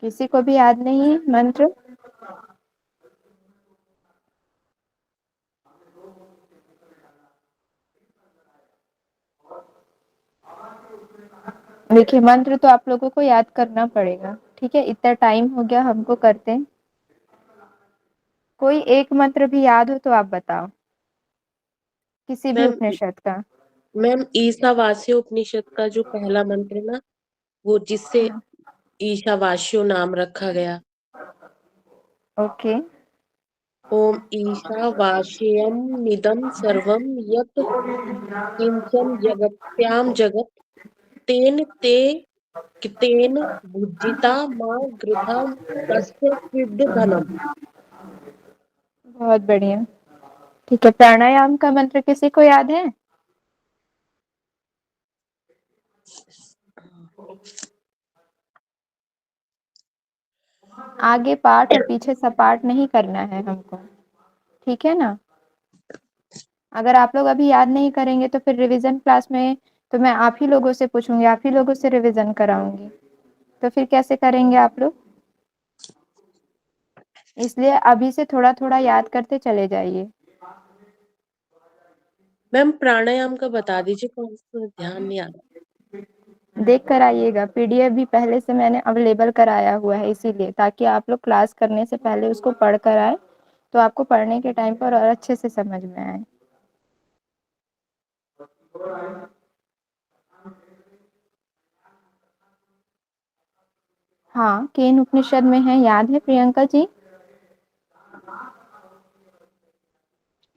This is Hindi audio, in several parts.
किसी को भी याद नहीं मंत्र? देखिए मंत्र तो आप लोगों को याद करना पड़ेगा, ठीक है? इतना टाइम हो गया हमको करते। कोई एक मंत्र भी याद हो तो आप बताओ, किसी भी मैम उपनिषद का। मैम ईशावास्य उपनिषद का जो पहला मंत्र है ना, वो जिससे हाँ, ईशावास्यो नाम रखा गया। ओके। ओम ईशावास्यम निदम सर्वम यत् किंचन जगत्याम जगत तेन ते कितेन भुज्जिता मा गृथा तस्य सिद्ध धनम। बहुत बढ़िया। ठीक है, प्राणायाम का मंत्र किसी को याद है? आगे पाठ और पीछे सपाट नहीं करना है हमको, ठीक है ना? अगर आप लोग अभी याद नहीं करेंगे तो फिर रिवीजन क्लास में तो मैं आप ही लोगों से पूछूंगी, आप ही लोगों से रिवीजन कराऊंगी, तो फिर कैसे करेंगे आप लोग? इसलिए अभी से थोड़ा थोड़ा याद करते चले जाइए। मैम प्राणायाम का बता दीजिए, कौन सा ध्यान नहीं आ रहा। देख कर आइएगा, पीडीएफ भी पहले से मैंने अवेलेबल कराया हुआ है, इसीलिए ताकि आप लोग क्लास करने से पहले उसको पढ़ कर आए, तो आपको पढ़ने के टाइम पर और अच्छे से समझ में आए। हाँ, केन उपनिषद में है, याद है प्रियंका जी?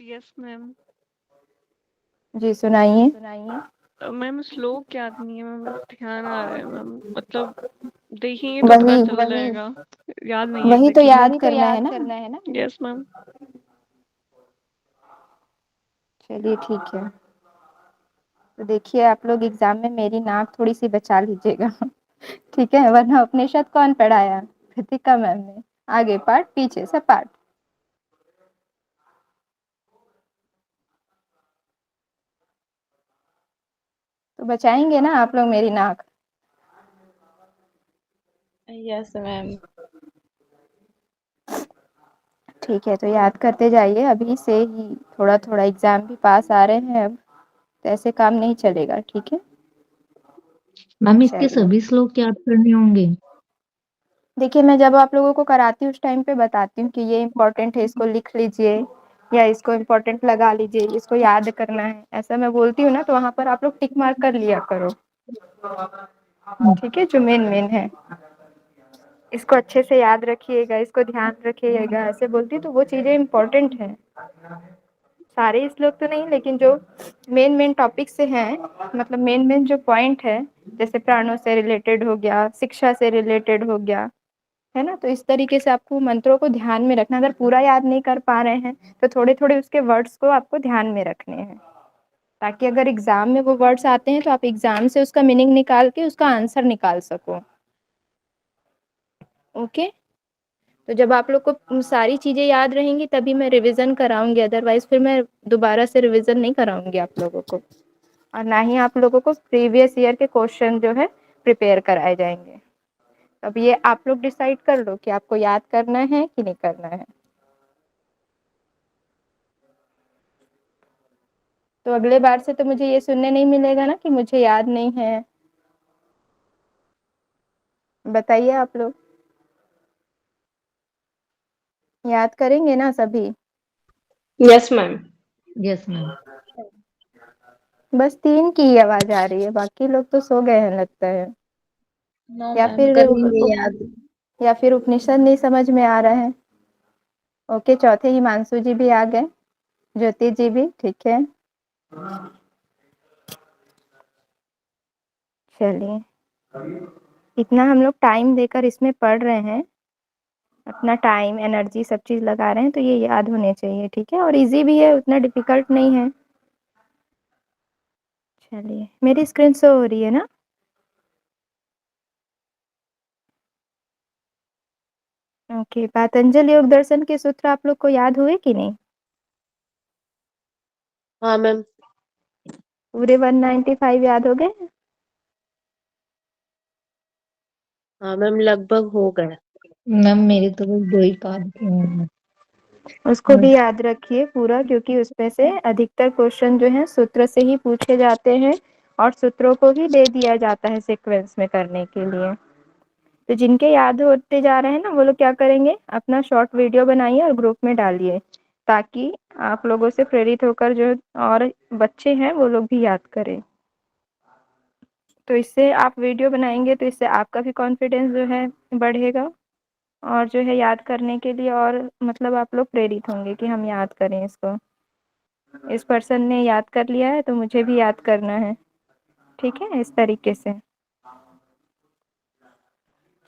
Yes ma'am. जी सुनाइए। मैम श्लोक याद नहीं है मैम, ध्यान आ रहा है मैम, मतलब देखेंगे तो पता वही चल जाएगा। याद नहीं है वही तो एग्जैक्टली। याद करना है ना। Yes ma'am. चलिए ठीक है, तो देखिए आप लोग एग्जाम में मेरी नाक थोड़ी सी बचा लीजिएगा। ठीक है, वरना उपनिषद कौन पढ़ाया? कृतिका मैम ने। आगे पाठ पीछे सपाट। तो बचाएंगे ना आप लोग मेरी नाक? Yes ma'am. ठीक है, तो याद करते जाइए अभी से ही, थोड़ा थोड़ा एग्जाम भी पास आ रहे हैं अब, तो ऐसे काम नहीं चलेगा, ठीक है? मैम इसके चलिए, सभी श्लोक याद करने होंगे? देखिए मैं जब आप लोगों को कराती हूँ उस टाइम पे बताती हूँ कि ये इम्पोर्टेंट है, इसको लिख लीजिए, या इसको इम्पोर्टेंट लगा लीजिए, इसको याद करना है, ऐसा मैं बोलती हूँ ना, तो वहां पर आप लोग टिक मार्क कर लिया करो, ठीक है? जो मेन मेन है, इसको अच्छे से याद रखिएगा, इसको ध्यान रखिएगा, ऐसे बोलती तो वो चीजें इम्पोर्टेंट है। सारे श्लोक तो नहीं, लेकिन जो मेन मेन टॉपिक से हैं, मतलब मेन मेन जो पॉइंट है, जैसे प्राणों से रिलेटेड हो गया, शिक्षा से रिलेटेड हो गया, है ना? तो इस तरीके से आपको मंत्रों को ध्यान में रखना। अगर पूरा याद नहीं कर पा रहे हैं तो थोड़े थोड़े उसके वर्ड्स को आपको ध्यान में रखने हैं, ताकि अगर एग्जाम में वो वर्ड्स आते हैं तो आप एग्जाम से उसका मीनिंग निकाल के उसका आंसर निकाल सको। ओके, तो जब आप लोग को सारी चीजें याद रहेंगी तभी मैं रिवीजन कराऊंगी, अदरवाइज फिर मैं दोबारा से रिवीजन नहीं कराऊंगी आप लोगों को, और ना ही आप लोगों को प्रीवियस ईयर के क्वेश्चन जो है प्रिपेयर कराए जाएंगे। अब ये आप लोग डिसाइड कर लो कि आपको याद करना है कि नहीं करना है। तो अगले बार से तो मुझे ये सुनने नहीं मिलेगा ना कि मुझे याद नहीं है। बताइए आप लोग, याद करेंगे ना सभी? Yes ma'am. Yes ma'am. बस 3 की ही आवाज आ रही है, बाकी लोग तो सो गए हैं लगता है। नो या मैम, फिर करेंगे याद। या फिर उपनिषद नहीं समझ में आ रहा है। ओके, चौथे हिमांशु जी भी आ गए, ज्योति जी भी, ठीक है। चलिए, इतना हम लोग टाइम देकर इसमें पढ़ रहे हैं, अपना टाइम एनर्जी सब चीज लगा रहे हैं, तो ये याद होने चाहिए, ठीक है? और इजी भी है, उतना डिफिकल्ट नहीं है। चलिए, मेरी स्क्रीन शो हो रही है ना? ओके, पातंजलि योग दर्शन के सूत्र आप लोग को याद हुए कि नहीं? हाँ मैम। पूरे 195 याद हो गए? हाँ मैम, लगभग हो गया। मैम मेरे तो बस 2 ही पार्ट हैं। उसको भी बस याद रखिए पूरा, क्योंकि उसमें से अधिकतर क्वेश्चन जो है सूत्र से ही पूछे जाते हैं और सूत्रों को ही दे दिया जाता है सीक्वेंस में करने के लिए। तो जिनके याद होते जा रहे हैं ना, वो लोग क्या करेंगे, अपना शॉर्ट वीडियो बनाइए और ग्रुप में डालिए, ताकि आप लोगों से प्रेरित होकर जो और बच्चे हैं वो लोग भी याद करें। तो इससे आप वीडियो बनाएंगे तो इससे आपका भी कॉन्फिडेंस जो है बढ़ेगा, और जो है याद करने के लिए और मतलब आप लोग प्रेरित होंगे कि हम याद करें इसको, इस पर्सन ने याद कर लिया है तो मुझे भी याद करना है। ठीक है, इस तरीके से।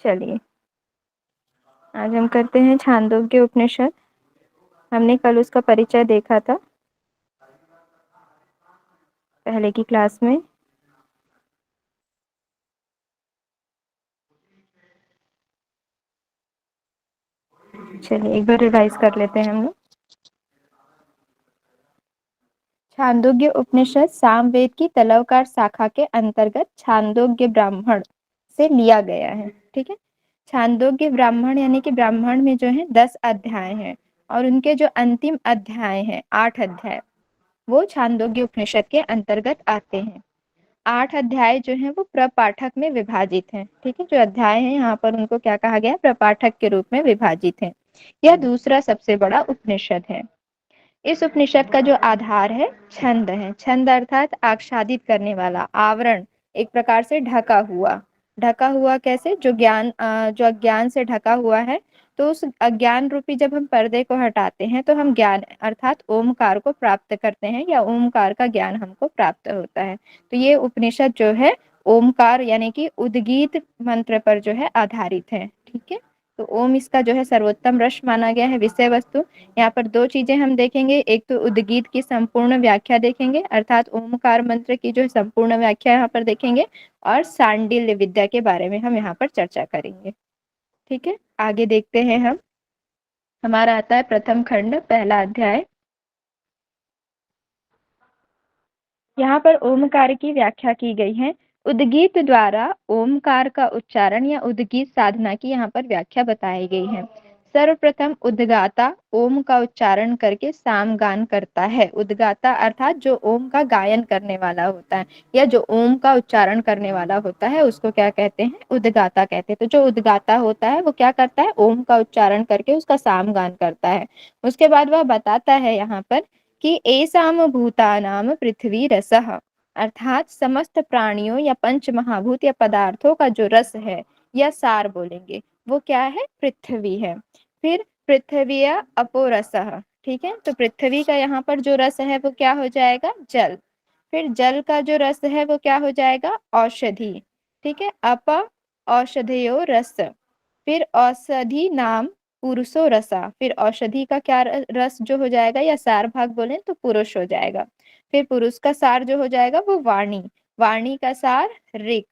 चलिए आज हम करते हैं छांदोग्य उपनिषद। हमने कल उसका परिचय देखा था पहले की क्लास में। चलिए एक बार रिवाइज कर लेते हैं हम लोग। छांदोग्य उपनिषद सामवेद की तलवकार शाखा के अंतर्गत छांदोग्य ब्राह्मण से लिया गया है। ठीक है, छांदोग्य ब्राह्मण यानी कि ब्राह्मण में जो है 10 अध्याय हैं, और उनके जो अंतिम अध्याय हैं 8 अध्याय, वो छांदोग्य उपनिषद के अंतर्गत आते हैं। 8 अध्याय जो है वो प्रपाठक में विभाजित हैं। ठीक है, जो अध्याय हैं यहाँ पर उनको क्या कहा गया है, प्रपाठक के रूप में विभाजित है। यह दूसरा सबसे बड़ा उपनिषद है। इस उपनिषद का जो आधार है छंद है। छंद अर्थात आच्छादित करने वाला, आवरण, एक प्रकार से ढका हुआ। ढका हुआ कैसे, जो ज्ञान जो अज्ञान से ढका हुआ है, तो उस अज्ञान रूपी जब हम पर्दे को हटाते हैं तो हम ज्ञान अर्थात ओमकार को प्राप्त करते हैं, या ओमकार का ज्ञान हमको प्राप्त होता है। तो ये उपनिषद जो है ओमकार यानी कि उद्गीत मंत्र पर जो है आधारित है। ठीक है, तो ओम इसका जो है सर्वोत्तम रस माना गया है, विषय वस्तु। यहाँ पर दो चीजें हम देखेंगे, एक तो उद्गीत की संपूर्ण व्याख्या देखेंगे, अर्थात ओमकार मंत्र की जो संपूर्ण व्याख्या यहाँ पर देखेंगे, और सांडिल्य विद्या के बारे में हम यहाँ पर चर्चा करेंगे। ठीक है, आगे देखते हैं हम। हमारा आता है प्रथम खंड, पहला अध्याय। यहाँ पर ओमकार की व्याख्या की गई है। उद्गीत द्वारा ओमकार का उच्चारण या उद्गीत साधना की यहाँ पर व्याख्या बताई गई है। सर्वप्रथम उद्गाता ओम का उच्चारण करके सामगान करता है। उद्गाता अर्थात जो ओम का गायन करने वाला होता है, या जो ओम का उच्चारण करने वाला होता है, उसको क्या कहते हैं, उद्गाता कहते हैं। तो जो उद्गाता होता है वो क्या करता है, ओम का उच्चारण करके उसका सामगान करता है। उसके बाद वह बताता है यहाँ पर कि एसाम भूतानाम पृथ्वी रसः, अर्थात समस्त प्राणियों या पंच महाभूत या पदार्थों का जो रस है या सार बोलेंगे, वो क्या है, पृथ्वी है। फिर पृथ्वी अपो रसः, ठीक है, तो पृथ्वी का यहाँ पर जो रस है वो क्या हो जाएगा, जल। फिर जल का जो रस है वो क्या हो जाएगा, औषधि। ठीक है, अप औषधयो रस। फिर औषधि नाम पुरुषो रसा, फिर औषधि का क्या रस जो हो जाएगा, या सार भाग बोले तो पुरुष हो जाएगा। फिर पुरुष का सार जो हो जाएगा वो वाणी, वाणी का सार ऋक,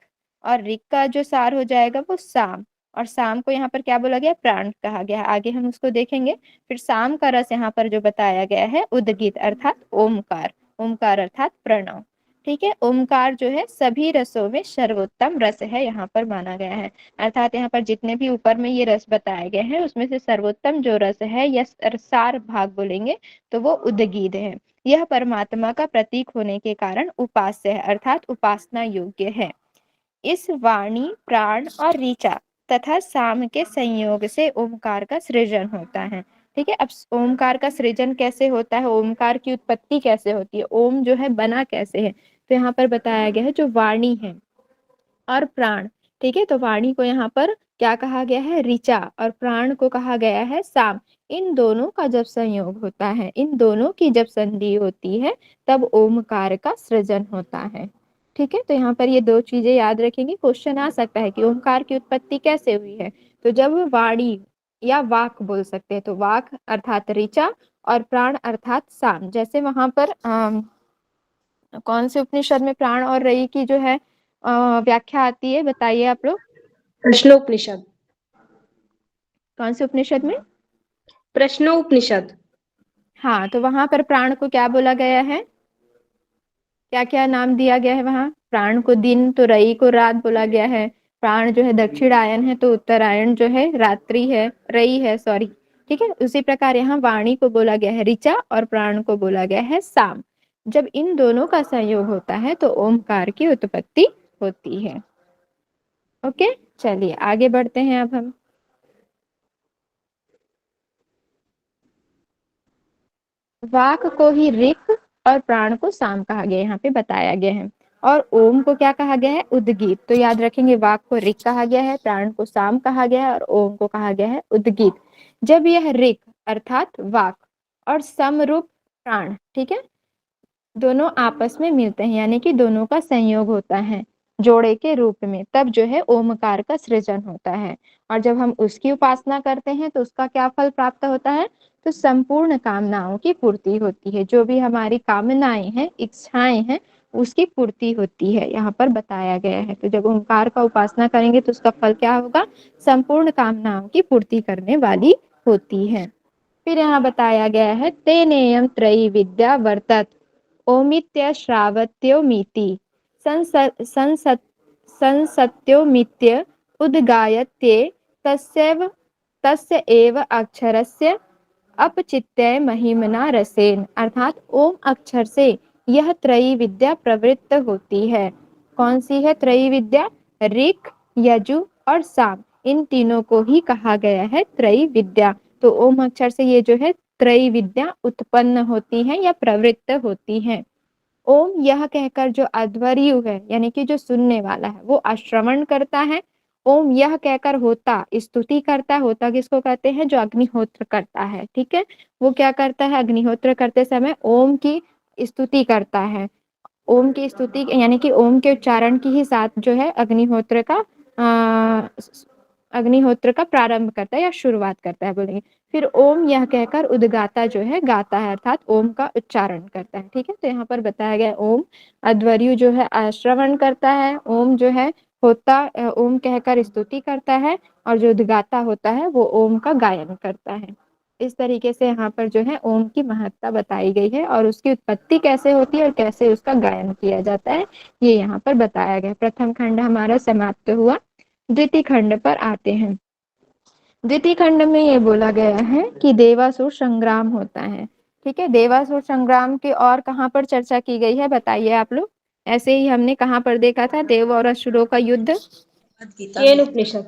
और ऋक का जो सार हो जाएगा वो साम, और साम को यहाँ पर क्या बोला गया, प्राण कहा गया है। आगे हम उसको देखेंगे। फिर साम का रस यहाँ पर जो बताया गया है उद्गीत अर्थात ओमकार, ओमकार अर्थात प्रणव। ठीक है, ओमकार जो है सभी रसों में सर्वोत्तम रस है यहाँ पर माना गया है। अर्थात यहाँ पर जितने भी ऊपर में ये रस बताए गए हैं उसमें से सर्वोत्तम जो रस है या सार भाग बोलेंगे तो वो उद्गीत है। यह परमात्मा का प्रतीक होने के कारण उपास्य है, अर्थात उपासना योग्य है। इस वाणी, प्राण और ऋचा तथा साम के संयोग से ओमकार का सृजन होता है। ठीक है, अब ओमकार का सृजन कैसे होता है, ओमकार की उत्पत्ति कैसे होती है, ओम जो है बना कैसे है, तो यहाँ पर बताया गया है जो वाणी है और प्राण। ठीक है, तो वाणी को यहाँ पर क्या कहा गया है, ऋचा, और प्राण को कहा गया है साम। इन दोनों का जब संयोग होता है, इन दोनों की जब संधि होती है, तब ओमकार का सृजन होता है। ठीक है, तो यहाँ पर ये दो चीजें याद रखेंगे। क्वेश्चन आ सकता है कि ओमकार की उत्पत्ति कैसे हुई है, तो जब वाणी या वाक बोल सकते हैं, तो वाक अर्थात ऋचा और प्राण अर्थात साम। जैसे वहां पर कौन से उपनिषद में प्राण और रई की जो है व्याख्या आती है, बताइए आप लोग। प्रश्नोपनिषद। कौन से उपनिषद में, प्रश्नोपनिषद। हाँ, तो वहां पर प्राण को क्या बोला गया है, क्या क्या नाम दिया गया है वहां, प्राण को दिन तो रई को रात बोला गया है, प्राण जो है दक्षिणायन है तो उत्तरायण जो है रात्रि है, रई है, सॉरी। ठीक है, उसी प्रकार यहाँ वाणी को बोला गया है ऋचा और प्राण को बोला गया है साम। जब इन दोनों का संयोग होता है तो ओमकार की उत्पत्ति होती है। ओके, चलिए आगे बढ़ते हैं अब हम। वाक को ही ऋक और प्राण को साम कहा गया, यहाँ पे बताया गया है। और ओम को क्या कहा गया है? उद्गीत। तो याद रखेंगे, वाक को ऋक कहा गया है, प्राण को साम कहा गया है और ओम को कहा गया है उद्गीत। जब यह ऋक अर्थात वाक और समरूप प्राण, ठीक है, दोनों आपस में मिलते हैं, यानी कि दोनों का संयोग होता है जोड़े के रूप में, तब जो है ओमकार का सृजन होता है। और जब हम उसकी उपासना करते हैं तो उसका क्या फल प्राप्त होता है? तो संपूर्ण कामनाओं की पूर्ति होती है। जो भी हमारी कामनाएं हैं, इच्छाएं हैं, उसकी पूर्ति होती है, यहाँ पर बताया गया है। तो जब ओमकार का उपासना करेंगे तो उसका फल क्या होगा? संपूर्ण कामनाओं की पूर्ति करने वाली होती है। फिर यहाँ बताया गया है तेनेयम त्रयी विद्या वर्तत ओमित्य श्रावत्योमिति संसत्योमित्य उद्गायत्ये तस्यैव तस्य एव अक्षरस्य अपचित्य महिमना रसेन। अर्थात ओम अक्षर से यह त्रयी विद्या प्रवृत्त होती है। कौन सी है त्रयी विद्या? ऋक, यजु और साम, इन तीनों को ही कहा गया है त्रयी विद्या। तो ओम अक्षर से ये जो है त्रयी विद्या उत्पन्न होती है या प्रवृत्त होती है। ओम यह कहकर जो अध्वर्यु है, यानी कि जो सुनने वाला है, वो आश्रवण करता है। ओम यह कहकर होता स्तुति करता है। होता किसको कहते हैं? जो अग्निहोत्र करता है। ठीक है, वो क्या करता है? अग्निहोत्र करते समय ओम की स्तुति करता है। ओम की स्तुति यानी कि ओम के उच्चारण की ही साथ जो है अग्निहोत्र का प्रारंभ करता है या शुरुआत करता है, बोलेंगे। फिर ओम यह कहकर उद्गाता जो है गाता है, अर्थात ओम का उच्चारण करता है। ठीक है, तो यहाँ पर बताया गया ओम अध्वर्यु जो है श्रवण करता है, ओम जो है होता ओम कहकर स्तुति करता है, और जो उद्गाता होता है वो ओम का गायन करता है। इस तरीके से यहाँ पर जो है ओम की महत्ता बताई गई है और उसकी उत्पत्ति कैसे होती है और कैसे उसका गायन किया जाता है, ये यहाँ पर बताया गया। प्रथम खंड हमारा समाप्त हुआ, द्वितीय खंड पर आते हैं। द्वितीय खंड में ये बोला गया है कि देवासुर संग्राम होता है। ठीक है, देवासुर संग्राम की और कहाँ पर चर्चा की गई है बताइए आप लोग। ऐसे ही हमने कहाँ पर देखा था देव और असुरों का युद्ध? केन उपनिषद।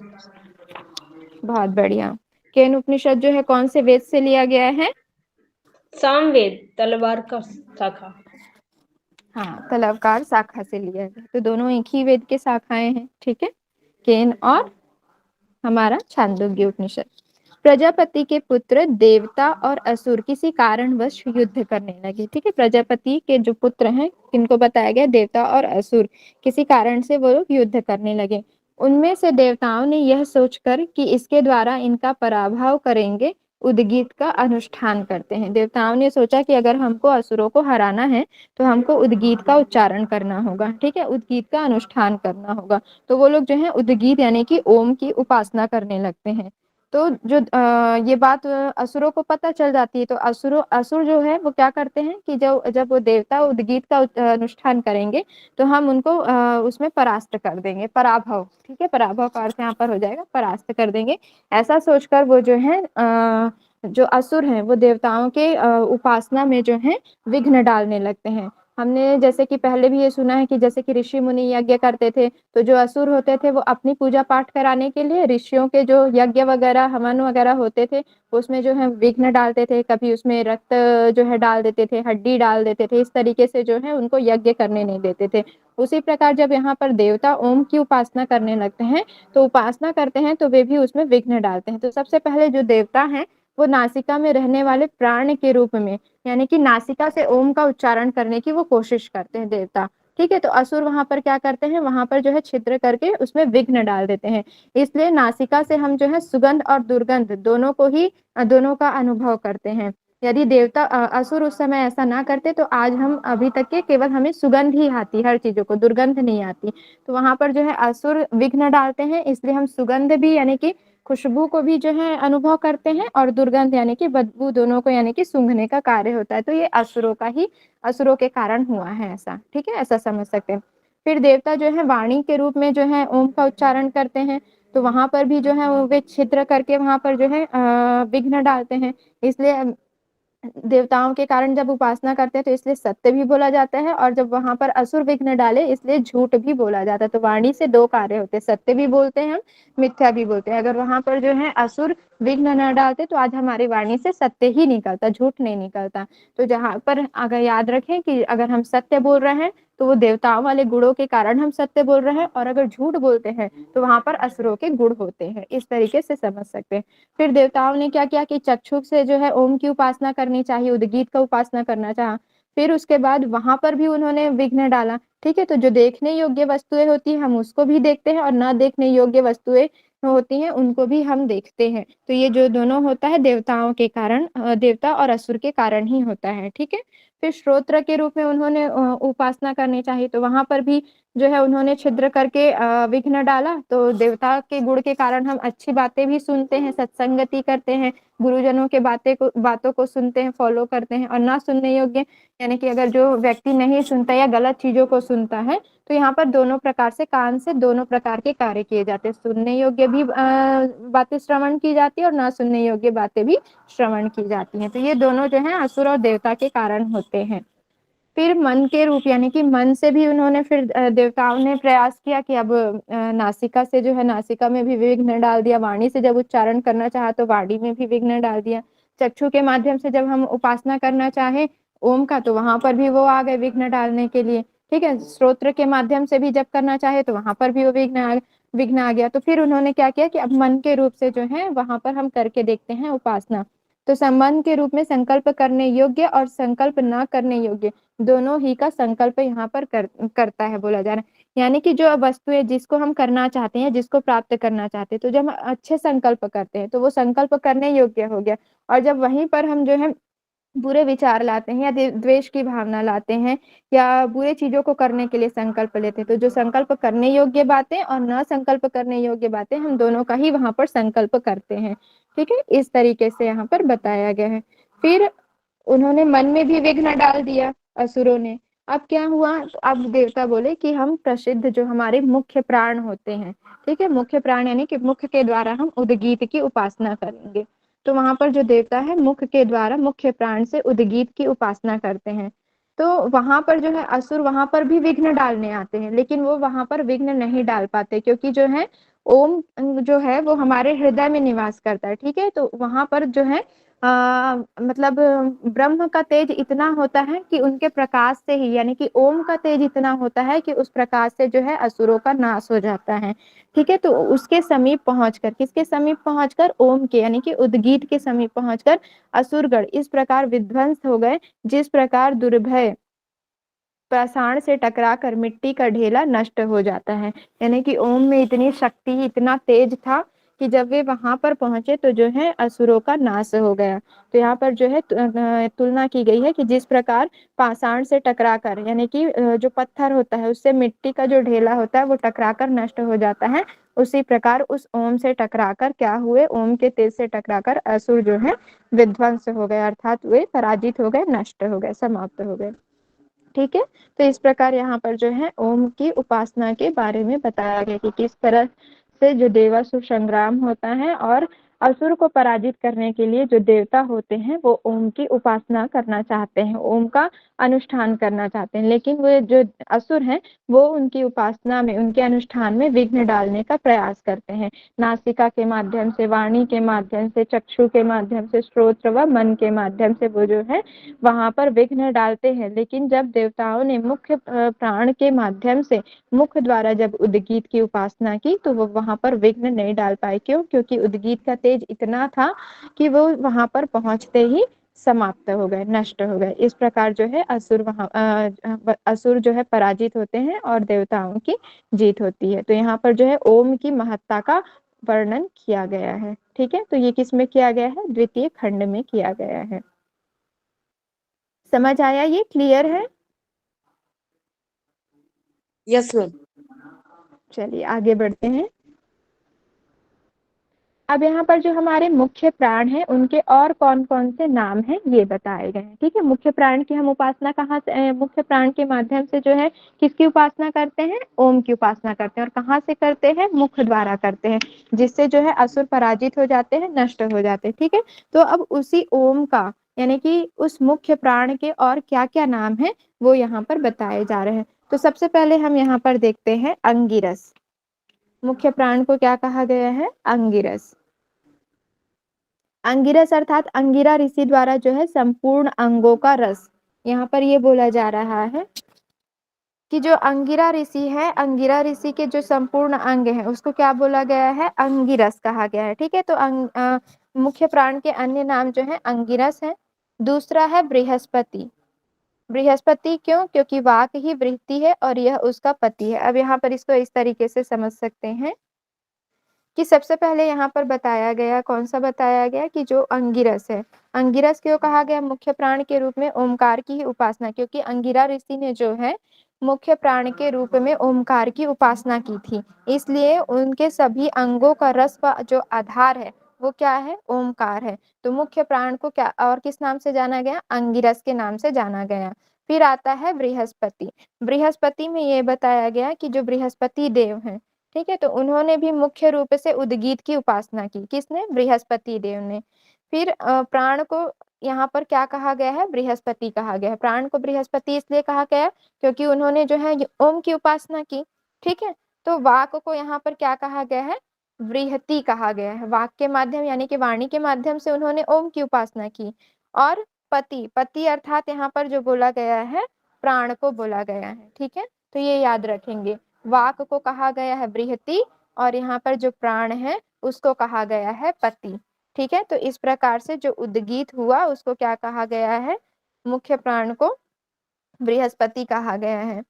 बहुत बढ़िया। केन उपनिषद जो है कौन से वेद से लिया गया है? सामवेद, तलवार का शाखा। हाँ, तलवकार शाखा से लिया गया। तो दोनों एक ही वेद के शाखाएं हैं। ठीक है, केन और हमारा छांदोग्य उपनिषद। प्रजापति के पुत्र देवता और असुर किसी कारणवश युद्ध करने लगे। ठीक है, प्रजापति के जो पुत्र हैं, किनको बताया गया? देवता और असुर, किसी कारण से वो लोग युद्ध करने लगे। उनमें से देवताओं ने यह सोचकर कि इसके द्वारा इनका पराभव करेंगे, उद्गीत का अनुष्ठान करते हैं। देवताओं ने सोचा कि अगर हमको असुरों को हराना है तो हमको उद्गीत का उच्चारण करना होगा। ठीक है, उद्गीत का अनुष्ठान करना होगा। तो वो लोग जो है उद्गीत यानी कि ओम की उपासना करने लगते हैं। तो जो ये बात असुरों को पता चल जाती है, तो असुर जो है वो क्या करते हैं कि जब वो देवता उद्गीत का अनुष्ठान करेंगे तो हम उनको उसमें परास्त कर देंगे, पराभव। ठीक है, पराभव का अर्थ यहाँ पर हो जाएगा परास्त कर देंगे। ऐसा सोचकर वो जो है जो असुर हैं वो देवताओं के उपासना में जो है विघ्न डालने लगते हैं। हमने जैसे कि पहले भी ये सुना है कि जैसे कि ऋषि मुनि यज्ञ करते थे, तो जो असुर होते थे वो अपनी पूजा पाठ कराने के लिए ऋषियों के जो यज्ञ वगैरह हवन वगैरह होते थे उसमें जो है विघ्न डालते थे। कभी उसमें रक्त जो है डाल देते थे, हड्डी डाल देते थे, इस तरीके से जो है उनको यज्ञ करने नहीं देते थे। उसी प्रकार जब यहाँ पर देवता ओम की उपासना करने लगते हैं तो उपासना करते हैं तो वे भी उसमें विघ्न डालते हैं। तो सबसे पहले जो देवता हैं वो नासिका में रहने वाले प्राण के रूप में, यानी कि नासिका से ओम का उच्चारण करने की वो कोशिश करते हैं देवता। ठीक है, तो असुर वहां पर क्या करते हैं? वहां पर जो है छिद्र करके उसमें विघ्न डाल देते हैं। इसलिए नासिका से हम जो है सुगंध और दुर्गंध दोनों को ही दोनों का अनुभव करते हैं। यदि देवता असुर उस समय ऐसा ना करते तो आज हम अभी तक के केवल हमें सुगंध ही आती, हर चीजों को दुर्गंध नहीं आती। तो वहां पर जो है असुर विघ्न डालते हैं, इसलिए हम सुगंध भी यानी कि खुशबू को भी जो है अनुभव करते हैं और दुर्गंध यानी कि बदबू दोनों को यानी कि सूंघने का कार्य होता है। तो ये असुरों के कारण हुआ है ऐसा। ठीक है, ऐसा समझ सकते हैं। फिर देवता जो है वाणी के रूप में जो है ओम का उच्चारण करते हैं, तो वहां पर भी जो है वो वे छिद्र करके वहां पर जो है विघ्न डालते हैं। इसलिए देवताओं के कारण जब उपासना करते हैं तो इसलिए सत्य भी बोला जाता है, और जब वहां पर असुर विघ्न डाले इसलिए झूठ भी बोला जाता है। तो वाणी से दो कार्य होते हैं, सत्य भी बोलते हैं हम, मिथ्या भी बोलते हैं। अगर वहां पर जो है असुर विघ्न न डालते तो आज हमारी वाणी से सत्य ही निकलता, झूठ नहीं निकलता। तो जहां पर अगर याद रखें कि अगर हम सत्य बोल रहे हैं तो वो देवताओं वाले गुणों के कारण हम सत्य बोल रहे हैं, और अगर झूठ बोलते हैं तो वहां पर असुरों के गुण होते हैं। इस तरीके से समझ सकते हैं। फिर देवताओं ने क्या किया कि चक्षुष से जो है ओम की उपासना करनी चाहिए, उद्गीत का उपासना करना चाहा। फिर उसके बाद वहां पर भी उन्होंने विघ्न डाला। ठीक है, तो जो देखने योग्य वस्तुएं होती है हम उसको भी देखते हैं, और न देखने योग्य वस्तुएं होती हैं उनको भी हम देखते हैं। तो ये जो दोनों होता है देवताओं के कारण, देवता और असुर के कारण ही होता है। ठीक है, फिर श्रोत्र के रूप में उन्होंने उपासना करनी चाहिए, तो वहां पर भी जो है उन्होंने छिद्र करके विघ्न डाला। तो देवता के गुण के कारण हम अच्छी बातें भी सुनते हैं, सत्संगति करते हैं, गुरुजनों के बातों को सुनते हैं, फॉलो करते हैं। और ना सुनने योग्य यानी कि अगर जो व्यक्ति नहीं सुनता या गलत चीजों को सुनता है, तो यहाँ पर दोनों प्रकार से कान से दोनों प्रकार के कार्य किए जाते हैं। सुनने योग्य भी बातें श्रवण की जाती है और ना सुनने योग्य बातें भी श्रवण की जाती हैं। तो ये दोनों जो है असुर और देवता के कारण होते हैं। फिर मन के रूप यानी कि मन से भी उन्होंने फिर देवताओं ने प्रयास किया कि अब नासिका से जो है नासिका में भी विघ्न डाल दिया, वाणी से जब उच्चारण करना चाहा तो वाणी में भी विघ्न डाल दिया, चक्षु के माध्यम से जब हम उपासना करना चाहे ओम का तो वहां पर भी वो आ गए विघ्न डालने के लिए। ठीक है, श्रोत्र के माध्यम से भी जब करना चाहे तो वहां पर भी वो विघ्न आ गया। तो फिर उन्होंने क्या किया कि अब मन के रूप से जो है वहां पर हम करके देखते हैं उपासना। तो संबंध के रूप में संकल्प करने योग्य और संकल्प न करने योग्य दोनों ही का संकल्प यहाँ पर करता है बोला जा रहा है। यानी कि जो वस्तु है जिसको हम करना चाहते हैं, जिसको प्राप्त करना चाहते हैं, तो जब हम अच्छे संकल्प करते हैं तो वो संकल्प करने योग्य हो गया। और जब वहीं पर हम जो है बुरे विचार लाते हैं या द्वेष की भावना लाते हैं या बुरे चीजों को करने के लिए संकल्प लेते हैं, तो जो संकल्प करने योग्य बातें और न संकल्प करने योग्य बातें हम दोनों का ही वहां पर संकल्प करते हैं। ठीक है, इस तरीके से यहाँ पर बताया गया है। फिर उन्होंने मन में भी विघ्न डाल दिया असुरों ने। अब क्या हुआ, तो अब देवता बोले कि हम प्रसिद्ध जो हमारे मुख्य प्राण होते हैं, ठीक है, मुख्य प्राण यानी कि मुख के द्वारा हम उद्गीत की उपासना करेंगे। तो वहां पर जो देवता है मुख के द्वारा मुख्य प्राण से उद्गीत की उपासना करते हैं। तो वहां पर जो है असुर वहां पर भी विघ्न डालने आते हैं, लेकिन वो वहां पर विघ्न नहीं डाल पाते क्योंकि जो है ओम जो है वो हमारे हृदय में निवास करता है। ठीक है, तो वहां पर जो है मतलब ब्रह्म का तेज इतना होता है कि उनके प्रकाश से ही यानी कि ओम का तेज इतना होता है कि उस प्रकाश से जो है असुरों का नाश हो जाता है। ठीक है, तो उसके समीप पहुंचकर, किसके समीप पहुंचकर, ओम के यानी कि उद्गीत के समीप पहुंचकर असुरगण इस प्रकार विध्वंस हो गए जिस प्रकार दुर्भय पाषाण से टकराकर मिट्टी का ढेला नष्ट हो जाता है। यानी कि ओम में इतनी शक्ति, इतना तेज था कि जब वे वहां पर पहुंचे तो जो है असुरों का नाश हो गया। तो यहाँ पर जो है तुलना की गई है कि जिस प्रकार पाषाण से टकराकर यानी कि जो पत्थर होता है उससे मिट्टी का जो ढेला होता है वो टकराकर नष्ट हो जाता है, उसी प्रकार उस ओम से टकराकर क्या हुए, ओम के तेज से टकराकर असुर जो है विध्वंस हो गए, अर्थात वे पराजित हो गए, नष्ट हो गए, समाप्त हो गए। ठीक है, तो इस प्रकार यहाँ पर जो है ओम की उपासना के बारे में बताया गया कि किस तरह से जो देवासुर संग्राम होता है और असुर को पराजित करने के लिए जो देवता होते हैं वो ओम की उपासना करना चाहते हैं, ओम का अनुष्ठान करना चाहते हैं, लेकिन वो जो असुर हैं वो उनकी उपासना में, उनके अनुष्ठान में विघ्न डालने का प्रयास करते हैं। नासिका के माध्यम से, वाणी के माध्यम से, चक्षु के माध्यम से, श्रोत्र व मन के माध्यम से वो जो है वहां पर विघ्न डालते हैं। लेकिन जब देवताओं ने मुख्य प्राण के माध्यम से मुख द्वारा जब उद्गीत की उपासना की तो वो वहां पर विघ्न नहीं डाल पाए। क्यों? क्योंकि उद्गीत का तेज इतना था कि वो वहां पर पहुंचते ही समाप्त हो गए, नष्ट हो गए। इस प्रकार जो है असुर जो है पराजित होते हैं और देवताओं की जीत होती है। तो यहाँ पर जो है ओम की महत्ता का वर्णन किया गया है। ठीक है, तो ये किस में किया गया है? द्वितीय खंड में किया गया है। समझ आया? ये क्लियर है? Yes ma'am. चलिए आगे बढ़ते हैं। अब यहाँ पर जो हमारे मुख्य प्राण हैं उनके और कौन कौन से नाम हैं ये बताए गए हैं। ठीक है, मुख्य प्राण की हम उपासना कहाँ से मुख्य प्राण के माध्यम से जो है किसकी उपासना करते हैं? ओम की उपासना करते हैं। और कहाँ से करते हैं? मुख द्वारा करते हैं, जिससे जो है असुर पराजित हो जाते हैं, नष्ट हो जाते हैं। ठीक है, तो अब उसी ओम का यानी कि उस मुख्य प्राण के और क्या क्या नाम है वो यहाँ पर बताए जा रहे हैं। तो सबसे पहले हम यहाँ पर देखते हैं अंगिरस। मुख्य प्राण को क्या कहा गया है? अंगिरस। अंगिरस अर्थात अंगिरा ऋषि द्वारा जो है संपूर्ण अंगों का रस, यहाँ पर ये बोला जा रहा है कि जो अंगिरा ऋषि है, अंगिरा ऋषि के जो संपूर्ण अंग है उसको क्या बोला गया है? अंगिरस कहा गया है। ठीक है, तो मुख्य प्राण के अन्य नाम जो है अंगिरस है। दूसरा है बृहस्पति। बृहस्पति क्यों? क्योंकि वाक ही बृहति है और यह उसका पति है। अब यहाँ पर इसको इस तरीके से समझ सकते हैं कि सबसे पहले यहाँ पर बताया गया, कौन सा बताया गया कि जो अंगिरस है, अंगिरस क्यों कहा गया मुख्य प्राण के रूप में? ओमकार की ही उपासना, क्योंकि अंगिरा ऋषि ने जो है मुख्य प्राण के रूप में ओमकार की उपासना की थी, इसलिए उनके सभी अंगों का रस का जो आधार है वो क्या है? ओमकार है। तो मुख्य प्राण को क्या और किस नाम से जाना गया? अंगिरस के नाम से जाना गया। फिर आता है बृहस्पति। बृहस्पति में ये बताया गया कि जो बृहस्पति देव हैं, ठीक है, तो उन्होंने भी मुख्य रूप से उद्गीत की उपासना की। किसने? बृहस्पति देव ने। फिर प्राण को यहाँ पर क्या कहा गया है? बृहस्पति कहा गया है। प्राण को बृहस्पति इसलिए कहा गया क्योंकि उन्होंने जो है ओम की उपासना की। ठीक है, तो वाक को यहाँ पर क्या कहा गया है? बृहति कहा गया है। वाक के माध्यम यानी कि वाणी के माध्यम से उन्होंने ओम की उपासना की। और पति, पति अर्थात यहाँ पर जो बोला गया है प्राण को बोला गया है। ठीक है, तो ये याद रखेंगे, वाक को कहा गया है बृहति और यहाँ पर जो प्राण है उसको कहा गया है पति। ठीक है, तो इस प्रकार से जो उद्गीत हुआ उसको क्या कहा गया है? मुख्य प्राण को बृहस्पति कहा गया है।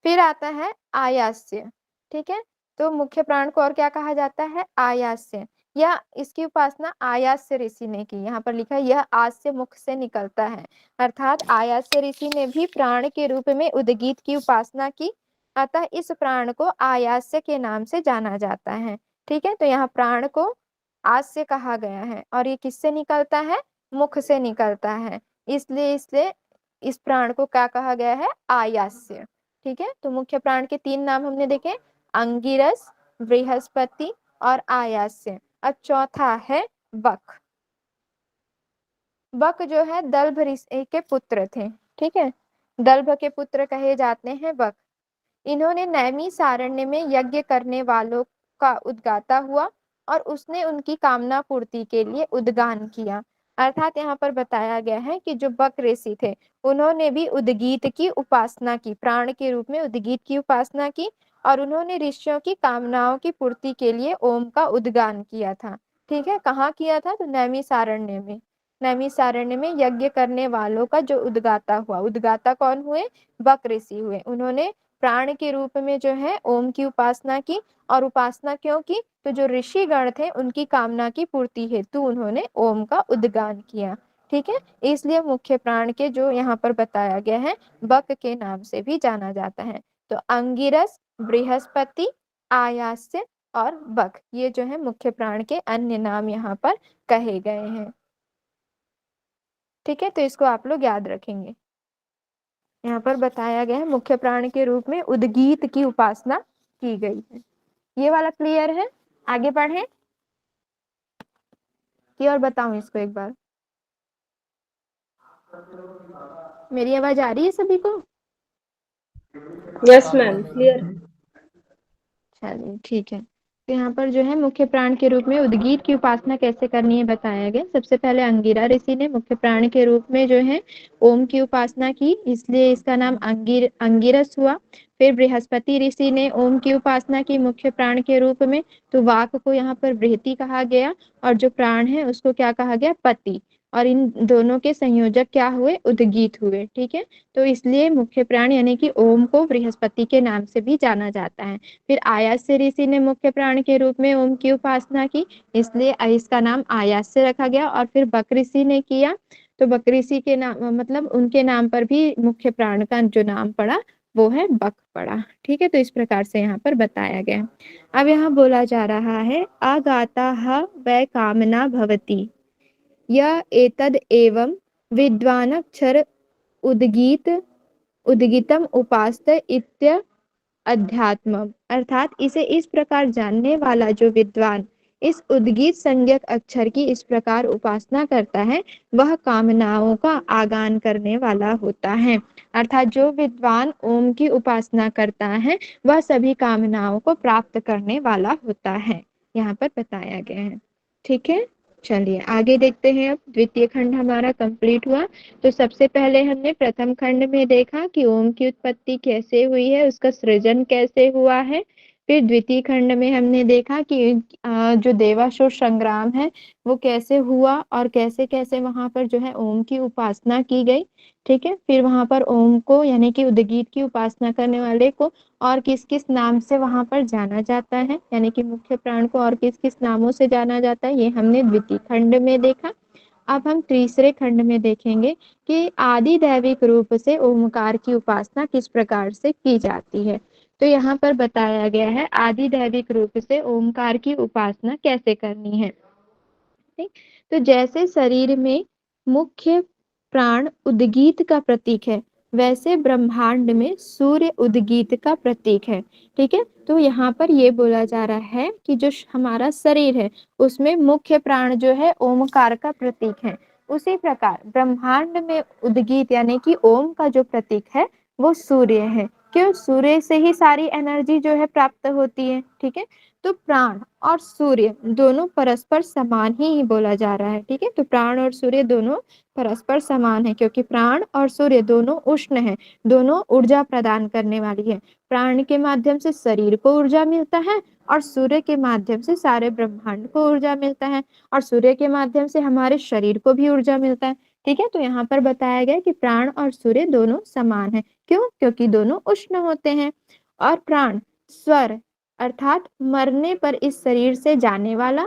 फिर आता है आयास्य। ठीक है, तो मुख्य प्राण को और क्या कहा जाता है? आयास्य, या इसकी उपासना आयास्य ऋषि ने की। यहाँ पर लिखा है यह आस्य मुख से निकलता है, अर्थात आयास्य ऋषि ने भी प्राण के रूप में उद्गीत की उपासना की, अतः इस प्राण को आयास्य के नाम से जाना जाता है। ठीक है, तो यहाँ प्राण को आस्य कहा गया है और ये किससे निकलता है? मुख से निकलता है, इसलिए इसलिए इस प्राण को क्या कहा गया है? आयास्य। ठीक है, तो मुख्य प्राण के 3 नाम हमने देखे, अंगिरस, बृहस्पति और आयास्य। अब चौथा है बक। बक जो है दल्भ ऋषि के पुत्र थे। ठीक है, दल्भ के पुत्र कहे जाते हैं बक। इन्होंने नैमी सारण्य में यज्ञ करने वालों का उद्गाता हुआ और उसने उनकी कामना पूर्ति के लिए उद्गान किया। अर्थात यहाँ पर बताया गया है कि जो बक ऋषि थे उन्होंने भी उद्गीत की उपासना की, प्राण के रूप में उद्गीत की उपासना की और उन्होंने ऋषियों की कामनाओं की पूर्ति के लिए ओम का उद्गान किया था। ठीक है, कहाँ किया था? तो नैमी सारण्य में। नैमी सारण्य में यज्ञ करने वालों का जो उद्गाता हुआ, उद्गाता कौन हुए? बक ऋषि हुए। उन्होंने प्राण के रूप में जो है ओम की उपासना की, और उपासना क्यों की? तो जो ऋषि गण थे उनकी कामना की पूर्ति हेतु उन्होंने ओम का उद्गान किया। ठीक है, इसलिए मुख्य प्राण के जो यहाँ पर बताया गया है बक के नाम से भी जाना जाता है। तो अंगिरस, बृहस्पति, आयास्य और बक, ये जो है मुख्य प्राण के अन्य नाम यहाँ पर कहे गए हैं। ठीक है, तो इसको आप लोग याद रखेंगे। यहाँ पर बताया गया है मुख्य प्राण के रूप में उद्गीत की उपासना की गई है। ये वाला क्लियर है? आगे बढ़े कि और बताऊं इसको एक बार? मेरी आवाज आ रही है सभी को? Yes ma'am, clear. चलिए ठीक है, तो यहाँ पर जो है मुख्य प्राण के रूप में उद्गीत की उपासना कैसे करनी है बताया गया। सबसे पहले अंगिरा ऋषि ने मुख्य प्राण के रूप में जो है ओम की उपासना की, इसलिए इसका नाम अंगिरस हुआ। फिर बृहस्पति ऋषि ने ओम की उपासना की मुख्य प्राण के रूप में, तो वाक को यहाँ पर बृहति कहा गया और जो प्राण है उसको क्या कहा गया? पति। और इन दोनों के संयोजक क्या हुए? उद्गीत हुए। ठीक है, तो इसलिए मुख्य प्राण यानी कि ओम को बृहस्पति के नाम से भी जाना जाता है। फिर आयास्य ऋषि ने मुख्य प्राण के रूप में ओम की उपासना की, इसलिए इसका नाम आयास्य रखा गया। और फिर बक ऋषि ने किया, तो बक ऋषि के नाम मतलब उनके नाम पर भी मुख्य प्राण का जो नाम पड़ा वो है बक पड़ा। ठीक है, तो इस प्रकार से यहाँ पर बताया गया है। अब यहाँ बोला जा रहा है आगाता वै कामना भवति य एतद एवं विद्वानक्षर उद्गीत उद्गीतम उपास्त इत्य अध्यात्म, अर्थात इसे इस प्रकार जानने वाला जो विद्वान इस उद्गीत संज्ञक अक्षर की इस प्रकार उपासना करता है वह कामनाओं का आगान करने वाला होता है। अर्थात जो विद्वान ओम की उपासना करता है वह सभी कामनाओं को प्राप्त करने वाला होता है, यहाँ पर बताया गया है। ठीक है, चलिए आगे देखते हैं। अब द्वितीय खंड हमारा कंप्लीट हुआ। तो सबसे पहले हमने प्रथम खंड में देखा कि ओम की उत्पत्ति कैसे हुई है, उसका सृजन कैसे हुआ है। फिर द्वितीय खंड में हमने देखा कि जो देवासुर संग्राम है वो कैसे हुआ और कैसे कैसे वहां पर जो है ओम की उपासना की गई। ठीक है, फिर वहां पर ओम को यानी कि उद्गीत की उपासना करने वाले को और किस किस नाम से वहां पर जाना जाता है, यानी कि मुख्य प्राण को और किस किस नामों से जाना जाता है, ये हमने द्वितीय खंड में देखा। अब हम तीसरे खंड में देखेंगे कि आदि दैविक रूप से ओमकार की उपासना किस प्रकार से की जाती है। तो यहाँ पर बताया गया है आदि दैविक रूप से ओमकार की उपासना कैसे करनी है। ठीक, तो जैसे शरीर में मुख्य प्राण उद्गीत का प्रतीक है वैसे ब्रह्मांड में सूर्य उद्गीत का प्रतीक है। ठीक है, तो यहाँ पर ये बोला जा रहा है कि जो हमारा शरीर है उसमें मुख्य प्राण जो है ओमकार का प्रतीक है। उसी प्रकार ब्रह्मांड में उद्गीत यानी कि ओम का जो प्रतीक है वो सूर्य है। क्यों? सूर्य से ही सारी एनर्जी जो है प्राप्त होती है। ठीक है, तो प्राण और सूर्य दोनों परस्पर समान ही बोला जा रहा है। ठीक है, तो प्राण और सूर्य दोनों परस्पर समान है क्योंकि प्राण और सूर्य दोनों उष्ण है, दोनों ऊर्जा प्रदान करने वाली है। प्राण के माध्यम से शरीर को ऊर्जा मिलता है और सूर्य के माध्यम से सारे ब्रह्मांड को ऊर्जा मिलता है और सूर्य के माध्यम से हमारे शरीर को भी ऊर्जा मिलता है। ठीक है, तो यहाँ पर बताया गया कि प्राण और सूर्य दोनों समान है। क्यों? क्योंकि दोनों उष्ण होते हैं। और प्राण स्वर अर्थात मरने पर इस शरीर से जाने वाला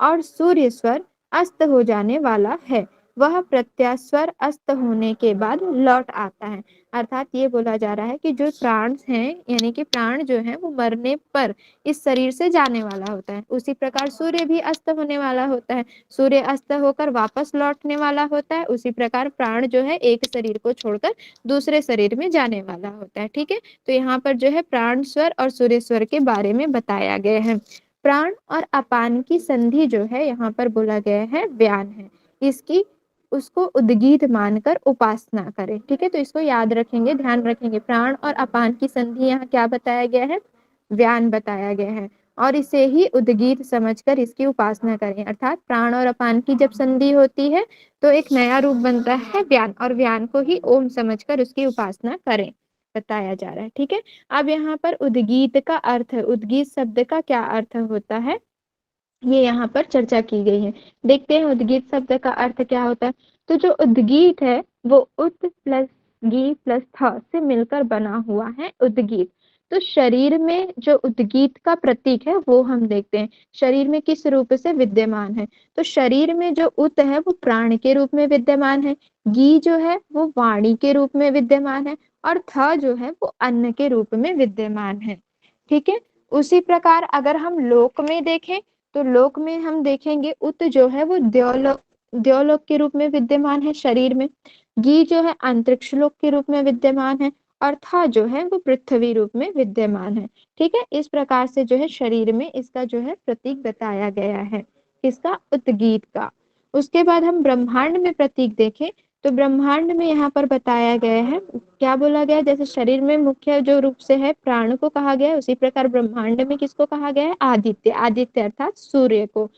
और सूर्य स्वर अस्त हो जाने वाला है, वह प्रत्यास्वर अस्त होने के बाद लौट आता है। अर्थात ये बोला जा रहा है कि जो प्राण हैं यानी कि प्राण जो है वो मरने पर इस शरीर से जाने वाला होता है। उसी प्रकार सूर्य भी अस्त होने वाला होता है, सूर्य अस्त होकर वापस लौटने वाला होता है। उसी प्रकार प्राण जो है एक शरीर को छोड़कर दूसरे शरीर में जाने वाला होता है। ठीक है, तो यहाँ पर जो है प्राण स्वर और सूर्य स्वर के बारे में बताया गया है। प्राण और अपान की संधि जो है यहाँ पर बोला गया है व्यान है, इसकी उसको उद्गीत मानकर उपासना करें। ठीक है, तो इसको याद रखेंगे, ध्यान रखेंगे। प्राण और अपान की संधि यहाँ क्या बताया गया है? व्यान बताया गया है और इसे ही उद्गीत समझकर इसकी उपासना करें। अर्थात प्राण और अपान की जब संधि होती है तो एक नया रूप बनता है व्यान, और व्यान को ही ओम समझकर उसकी उपासना करें, बताया जा रहा है। ठीक है, अब यहाँ पर उद्गीत का अर्थ, उद्गीत शब्द का क्या अर्थ होता है ये यहाँ पर चर्चा की गई है। देखते हैं उद्गीत शब्द का अर्थ क्या होता है। तो जो उद्गीत है वो उत प्लस गी प्लस थ से मिलकर बना हुआ है उद्गीत। तो शरीर में जो उद्गीत का प्रतीक है वो हम देखते हैं शरीर में किस रूप से विद्यमान है। तो शरीर में जो उत है वो प्राण के रूप में विद्यमान है, गी जो है वो वाणी के रूप में विद्यमान है और थ जो है वो अन्न के रूप में विद्यमान है। ठीक है, उसी प्रकार अगर हम लोक में देखें तो लोक में हम देखेंगे उत जो है वो द्योलोक के रूप में विद्यमान है शरीर में, गी जो है अंतरिक्ष लोक के रूप में विद्यमान है और था जो है वो पृथ्वी रूप में विद्यमान है। ठीक है, इस प्रकार से जो है शरीर में इसका जो है प्रतीक बताया गया है, किसका? उद्गीत का। उसके बाद हम ब्रह्मांड में प्रतीक देखें तो ब्रह्मांड में यहाँ पर बताया गया है, क्या बोला गया है? जैसे शरीर में मुख्य जो रूप से है प्राण को कहा गया है, उसी प्रकार ब्रह्मांड में किसको कहा गया है? आदित्य, आदित्य अर्थात सूर्य को।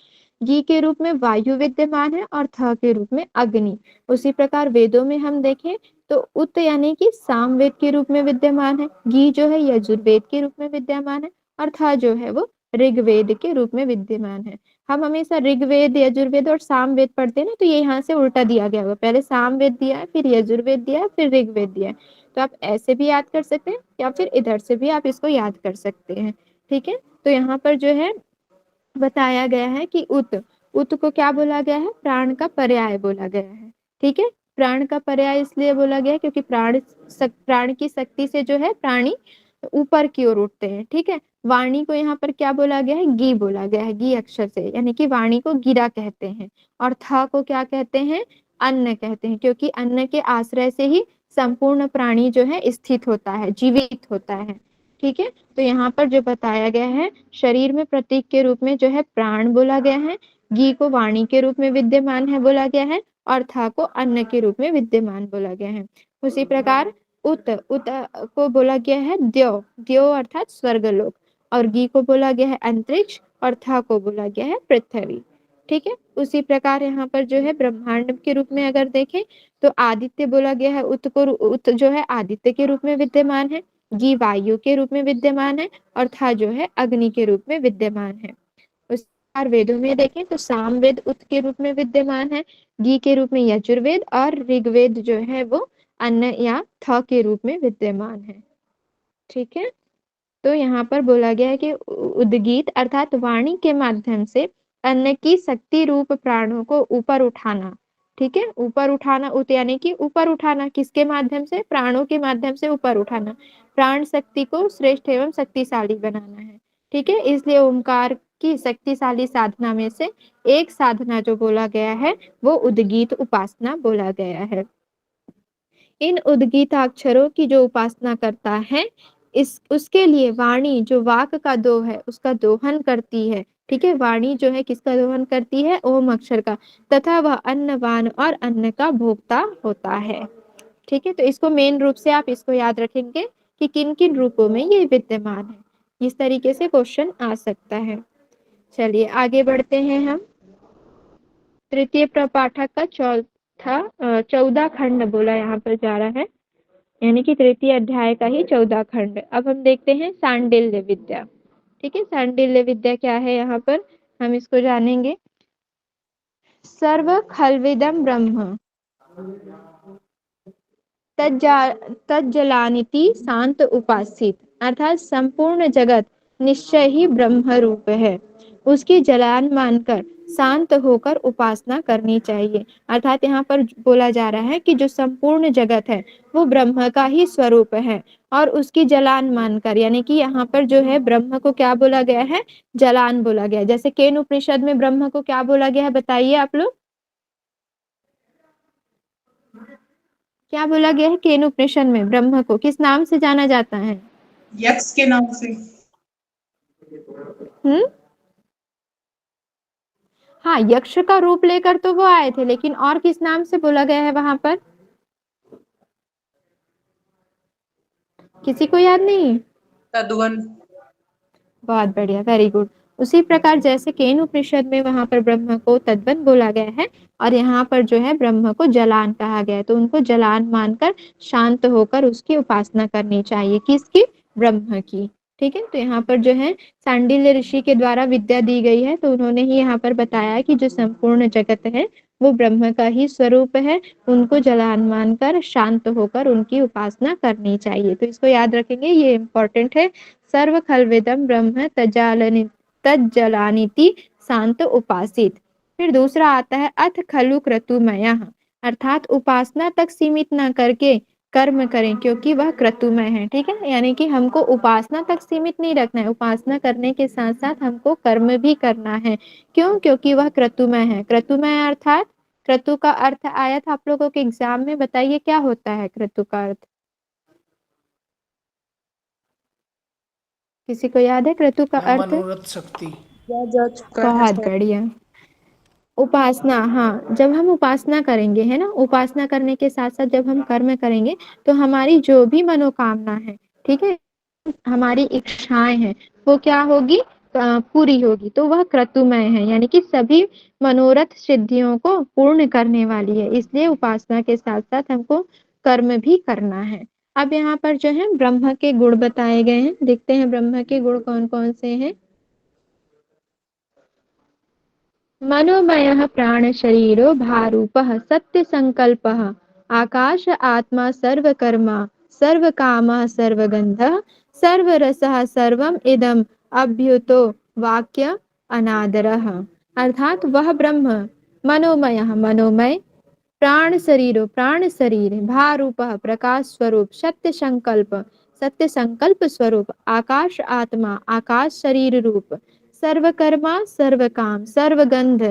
गी के रूप में वायु विद्यमान है और थ के रूप में अग्नि। उसी प्रकार वेदों में हम देखें तो उत यानी कि सामवेद के रूप में विद्यमान है, गी जो है यजुर्वेद के रूप में विद्यमान है और थ जो है वो ऋग्वेद के रूप में विद्यमान है। हम हमेशा ऋग्वेद, यजुर्वेद और सामवेद पढ़ते हैं ना, तो ये यहाँ से उल्टा दिया गया हुआ, पहले सामवेद दिया है, फिर यजुर्वेद दिया है, फिर ऋग्वेद दिया है। तो आप ऐसे भी याद कर सकते हैं या फिर इधर से भी आप इसको याद कर सकते हैं। ठीक है, तो यहाँ पर जो है बताया गया है कि उत को क्या बोला गया है? प्राण का पर्याय बोला गया है। ठीक है, प्राण का पर्याय इसलिए बोला गया है क्योंकि प्राण की शक्ति से जो है प्राणी ऊपर की ओर उठते हैं। ठीक है, वाणी को यहाँ पर क्या बोला गया है, गी बोला गया है, गी अक्षर से, यानी कि वाणी को गिरा कहते हैं। और था को क्या कहते हैं, अन्न कहते हैं, क्योंकि अन्न के आश्रय से ही संपूर्ण प्राणी जो है स्थित होता है, जीवित होता है। ठीक है, तो यहाँ पर जो बताया गया है, शरीर में प्रतीक के रूप में जो है प्राण बोला गया है, गी को वाणी के रूप में विद्यमान है बोला गया है, और था को अन्न के रूप में विद्यमान बोला गया है। उसी प्रकार उत को बोला गया है द्यो, द्यो अर्थात स्वर्गलोक, और गी को बोला गया है अंतरिक्ष, और था को बोला गया है पृथ्वी। ठीक है, उसी प्रकार यहाँ पर जो है ब्रह्मांड के रूप में अगर देखें तो आदित्य बोला गया है, उत जो है आदित्य के रूप में विद्यमान है, गी वायु के रूप में विद्यमान है, और था जो है अग्नि के रूप में विद्यमान है। उस प्रकार वेदों में देखें तो सामवेद उत के रूप में विद्यमान है, गी के रूप में यजुर्वेद, और ऋग्वेद जो है वो अन्न या थ के रूप में विद्यमान है। ठीक है, तो यहाँ पर बोला गया है कि उद्गीत अर्थात वाणी के माध्यम से अन्न की शक्ति रूप प्राणों को ऊपर उठाना। ठीक है, ऊपर उठाना, उत यानी कि ऊपर उठाना, किसके माध्यम से, प्राणों के माध्यम से ऊपर उठाना, प्राण शक्ति को श्रेष्ठ एवं शक्तिशाली बनाना है। ठीक है, इसलिए ओमकार की शक्तिशाली साधना में से एक साधना जो बोला गया है वो उद्गीत उपासना बोला गया है। इन उद्गीताक्षरों की जो उपासना करता है इस उसके लिए वाणी जो वाक का दो है उसका दोहन करती है। ठीक है, वाणी जो है किसका दोहन करती है, ओम अक्षर का, तथा वह अन्नवान और अन्न का भोक्ता होता है। ठीक है, तो इसको मेन रूप से आप इसको याद रखेंगे कि किन किन रूपों में ये विद्यमान है। इस तरीके से क्वेश्चन आ सकता है। चलिए आगे बढ़ते हैं हम। तृतीय प्रपाठक का 14 खंड बोला यहाँ पर जा रहा है, यानी कि तृतीय अध्याय का ही 14 खंड। अब हम देखते हैं सांडिल्य विद्या। ठीक है, सांडिल्य विद्या क्या है, यहाँ पर हम इसको जानेंगे। सर्व खल्विदम ब्रह्म तज्जलानिति शांत उपासित, अर्थात संपूर्ण जगत निश्चय ही ब्रह्म रूप है, उसकी जलान मानकर शांत होकर उपासना करनी चाहिए। अर्थात यहाँ पर बोला जा रहा है कि जो संपूर्ण जगत है वो ब्रह्म का ही स्वरूप है, और उसकी जलान मानकर, यानी कि यहाँ पर जो है ब्रह्म को क्या बोला गया है, जलान बोला गया है। जैसे केन उपनिषद में ब्रह्म को क्या बोला गया है, बताइए आप लोग, क्या बोला गया है केन उपनिषद में, ब्रह्म को किस नाम से जाना जाता है, यक्ष के नाम से। हाँ, यक्ष का रूप लेकर तो वो आए थे, लेकिन और किस नाम से बोला गया है वहां पर, किसी को याद नहीं? तद्वन। बहुत बढ़िया, वेरी गुड। उसी प्रकार जैसे केन उपनिषद में वहां पर ब्रह्म को तद्वन बोला गया है, और यहाँ पर जो है ब्रह्म को जलान कहा गया है, तो उनको जलान मानकर शांत होकर उसकी उपासना करनी चाहिए, किसकी, ब्रह्म की। ठीक है, तो यहाँ पर जो है सांडिल्य ऋषि के द्वारा विद्या दी गई है, तो उन्होंने ही यहाँ पर बताया कि जो संपूर्ण जगत है वो ब्रह्म का ही स्वरूप है, उनको जलान मानकर शांत होकर उनकी उपासना करनी चाहिए। तो इसको याद रखेंगे, ये इम्पोर्टेंट है। सर्व खल्विदम ब्रह्म तज्जलानिति शांत उपासित। फिर दूसरा आता है अथ खलु क्रतुमय, अर्थात उपासना तक सीमित ना करके कर्म करें क्योंकि वह क्रतुमय है। ठीक है, यानी कि हमको उपासना तक सीमित नहीं रखना है, उपासना करने के साथ साथ हमको कर्म भी करना है। क्यों, क्योंकि वह क्रतुमय है। क्रतुमय अर्थात, क्रतु का अर्थ आया था आप लोगों के एग्जाम में, बताइए क्या होता है क्रतु का अर्थ, किसी को याद है क्रतु का अर्थ? मनोरथ शक्ति। जा चुका है बहुत बढ़िया, उपासना। हाँ, जब हम उपासना करेंगे, है ना, उपासना करने के साथ साथ जब हम कर्म करेंगे तो हमारी जो भी मनोकामना है, ठीक है, हमारी इच्छाएं हैं, वो क्या होगी, पूरी होगी। तो वह क्रतुमय है, यानी कि सभी मनोरथ सिद्धियों को पूर्ण करने वाली है, इसलिए उपासना के साथ साथ हमको कर्म भी करना है। अब यहाँ पर जो है ब्रह्म के गुण बताए गए हैं, देखते हैं ब्रह्म के गुण कौन कौन से हैं। मनोमय प्राण शरीरो भारूपः सत्य संकल्प आकाश आत्मा सर्वकर्मा सर्वकाम सर्वगंधः सर्वरसः सर्वम इदम अभ्युतो वाक्य अनादरः। अर्थात वह ब्रह्म मनोमय, मनोमय प्राण शरीरो प्राण शरीर भारूपः प्रकाश स्वरूप सत्य संकल्प स्वरूप आकाश आत्मा आकाश शरीर रूप सर्वकर्मा सर्वकाम सर्वगंध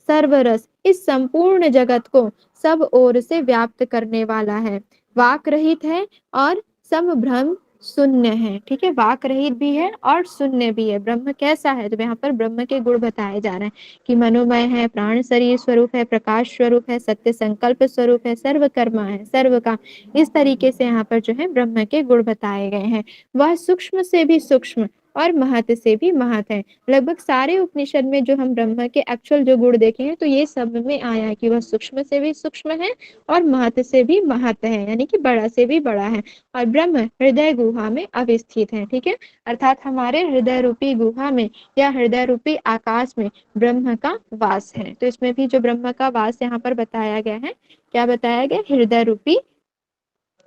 सर्वरस इस संपूर्ण जगत को सब ओर से व्याप्त करने वाला है। वाक रहित है और समभ्रम शून्य है। ठीक है, वाक रहित भी है और शून्य भी है। ब्रह्म कैसा है, तो यहाँ पर ब्रह्म के गुण बताए जा रहे हैं कि मनोमय है, प्राण शरीर स्वरूप है, प्रकाश स्वरूप है, सत्य संकल्प स्वरूप है, सर्वकर्मा है, सर्व काम। इस तरीके से यहाँ पर जो है ब्रह्म के गुण बताए गए हैं। वह सूक्ष्म से भी सूक्ष्म और महत से भी महत है। लगभग सारे उपनिषद में जो हम ब्रह्म के एक्चुअल जो गुण देखे हैं तो ये सब में आया है कि वह सूक्ष्म से भी सूक्ष्म है और महत से भी महत है, यानी कि बड़ा से भी बड़ा है। और ब्रह्म हृदय गुहा में अवस्थित है। ठीक है, अर्थात हमारे हृदय रूपी गुहा में या हृदय रूपी आकाश में ब्रह्म का वास है। तो इसमें भी जो ब्रह्म का वास यहाँ पर बताया गया है, क्या बताया गया, हृदय रूपी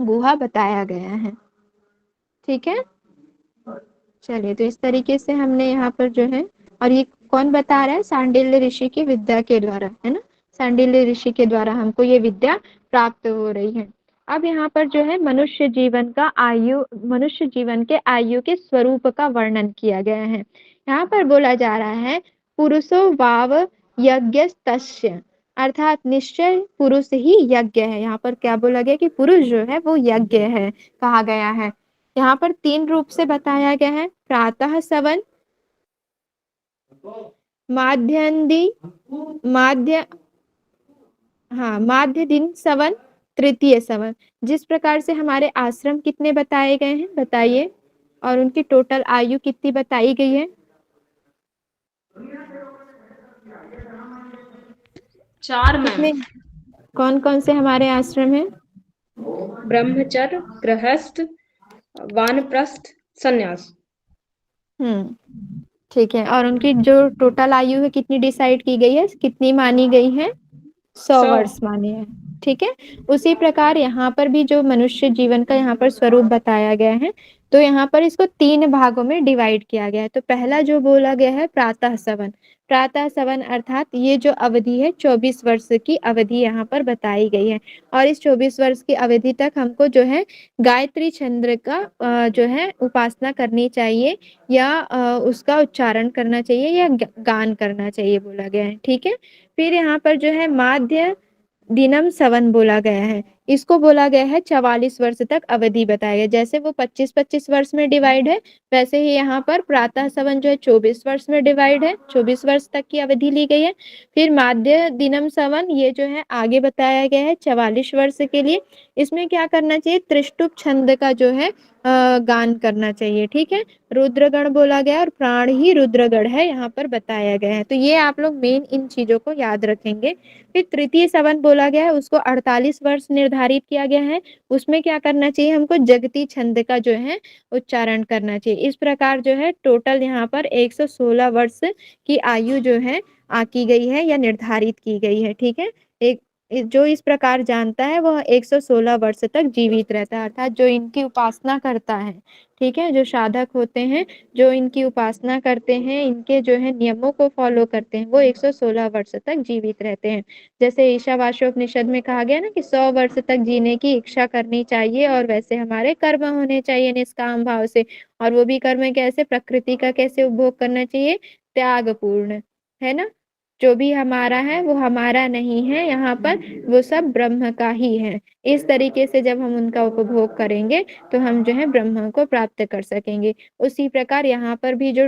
गुहा बताया गया है। ठीक है, चलिए, तो इस तरीके से हमने यहाँ पर जो है, और ये कौन बता रहा है, सांडिल्य ऋषि की विद्या के द्वारा, है ना, सांडिल्य ऋषि के द्वारा हमको ये विद्या प्राप्त हो रही है। अब यहाँ पर जो है मनुष्य जीवन के आयु के स्वरूप का वर्णन किया गया है। यहाँ पर बोला जा रहा है पुरुषो वाव यज्ञ तस्य, अर्थात निश्चय पुरुष ही यज्ञ है। यहाँ पर क्या बोला गया कि पुरुष जो है वो यज्ञ है कहा गया है। यहाँ पर 3 रूप से बताया गया है, प्रातः सवन, माध्य दिन सवन, तृतीय सवन। जिस प्रकार से हमारे आश्रम कितने बताए गए हैं बताइए, और उनकी टोटल आयु कितनी बताई गई है? 4 कितने, मैम। कौन कौन से हमारे आश्रम हैं? ब्रह्मचर्य, गृहस्थ, वानप्रस्थ, संन्यास। ठीक है, और उनकी जो टोटल आयु है कितनी डिसाइड की गई है, कितनी मानी गई है? 100 100। वर्ष माने हैं। ठीक है, उसी प्रकार यहाँ पर भी जो मनुष्य जीवन का यहाँ पर स्वरूप बताया गया है, तो यहाँ पर इसको 3 भागों में डिवाइड किया गया है। तो पहला जो बोला गया है प्रातः सवन, प्रातः सवन अर्थात ये जो अवधि है 24 वर्ष की अवधि यहाँ पर बताई गई है। और इस 24 वर्ष की अवधि तक हमको जो है गायत्री छंद का जो है उपासना करनी चाहिए, या उसका उच्चारण करना चाहिए, या गान करना चाहिए बोला गया है। ठीक है, फिर यहाँ पर जो है माध्य दिनम सवन बोला गया है, इसको बोला गया है 44 वर्ष तक अवधि बताया गया। जैसे वो 25-25 वर्ष में डिवाइड है, वैसे ही यहाँ पर प्रातः सवन जो है 24 वर्ष में डिवाइड है, 24 वर्ष तक की अवधि ली गई है। फिर माध्य दिनम सवन ये जो है आगे बताया गया है 44 वर्ष के लिए। इसमें क्या करना चाहिए, त्रिष्टुप छंद का जो है गान करना चाहिए। ठीक है, रुद्रगण बोला गया और प्राण ही रुद्रगण है यहाँ पर बताया गया है। तो ये आप लोग मेन इन चीजों को याद रखेंगे। फिर तृतीय सवन बोला गया है, उसको 48 वर्ष निर्धारित किया गया है। उसमें क्या करना चाहिए, हमको जगती छंद का जो है उच्चारण करना चाहिए। इस प्रकार जो है टोटल यहाँ पर 116 वर्ष की आयु जो है की गई है या निर्धारित की गई है। ठीक है, एक जो इस प्रकार जानता है वह 116 वर्ष तक जीवित रहता है, अर्थात जो इनकी उपासना करता है, ठीक है, जो साधक होते हैं, जो इनकी उपासना करते हैं, इनके जो है नियमों को फॉलो करते हैं, वो 116 वर्ष तक जीवित रहते हैं। जैसे ईशावास्योपनिषद में कहा गया ना कि 100 वर्ष तक जीने की इच्छा करनी चाहिए, और वैसे हमारे कर्म होने चाहिए निष्काम भाव से। और वो भी कर्म कैसे, प्रकृति का कैसे उपभोग करना चाहिए, त्याग पूर्ण, है ना। जो भी हमारा है वो हमारा नहीं है यहाँ पर, वो सब ब्रह्म का ही है। इस तरीके से जब हम उनका उपभोग करेंगे तो हम जो है ब्रह्म को प्राप्त कर सकेंगे। उसी प्रकार यहाँ पर भी जो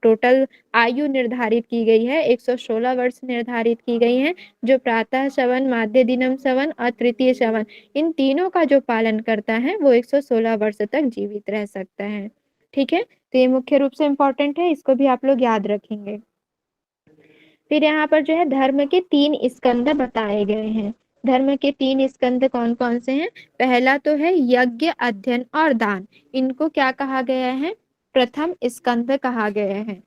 टोटल आयु निर्धारित की गई है 116 वर्ष निर्धारित की गई है। जो प्रातः सवन, माध्य दिनम सवन और तृतीय सवन, इन तीनों का जो पालन करता है वो 116 वर्ष तक जीवित रह सकता है। ठीक है, तो ये मुख्य रूप से इम्पोर्टेंट है, इसको भी आप लोग याद रखेंगे। फिर यहाँ पर जो है धर्म के 3 स्कंद बताए गए हैं। धर्म के 3 स्कंद कौन कौन से हैं? पहला तो है यज्ञ, अध्ययन और दान। इनको क्या कहा गया है? प्रथम स्कंद कहा गया है।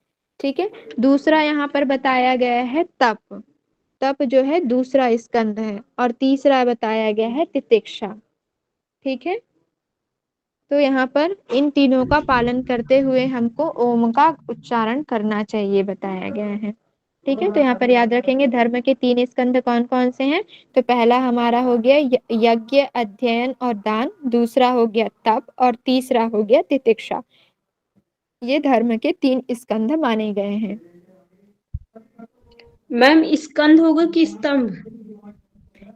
ठीक है, दूसरा यहाँ पर बताया गया है तप, तप जो है दूसरा स्कंद है। और तीसरा बताया गया है तितिक्षा। ठीक है, तो यहाँ पर इन तीनों का पालन करते हुए हमको ओम का उच्चारण करना चाहिए बताया गया है। ठीक है, तो यहाँ पर याद रखेंगे धर्म के 3 स्कंध कौन कौन से हैं। तो पहला हमारा हो गया यज्ञ, अध्ययन और दान, दूसरा हो गया तप और तीसरा हो गया तितिक्षा। ये धर्म के 3 स्कंध माने गए हैं। मैम स्कंद होगा कि स्तंभ?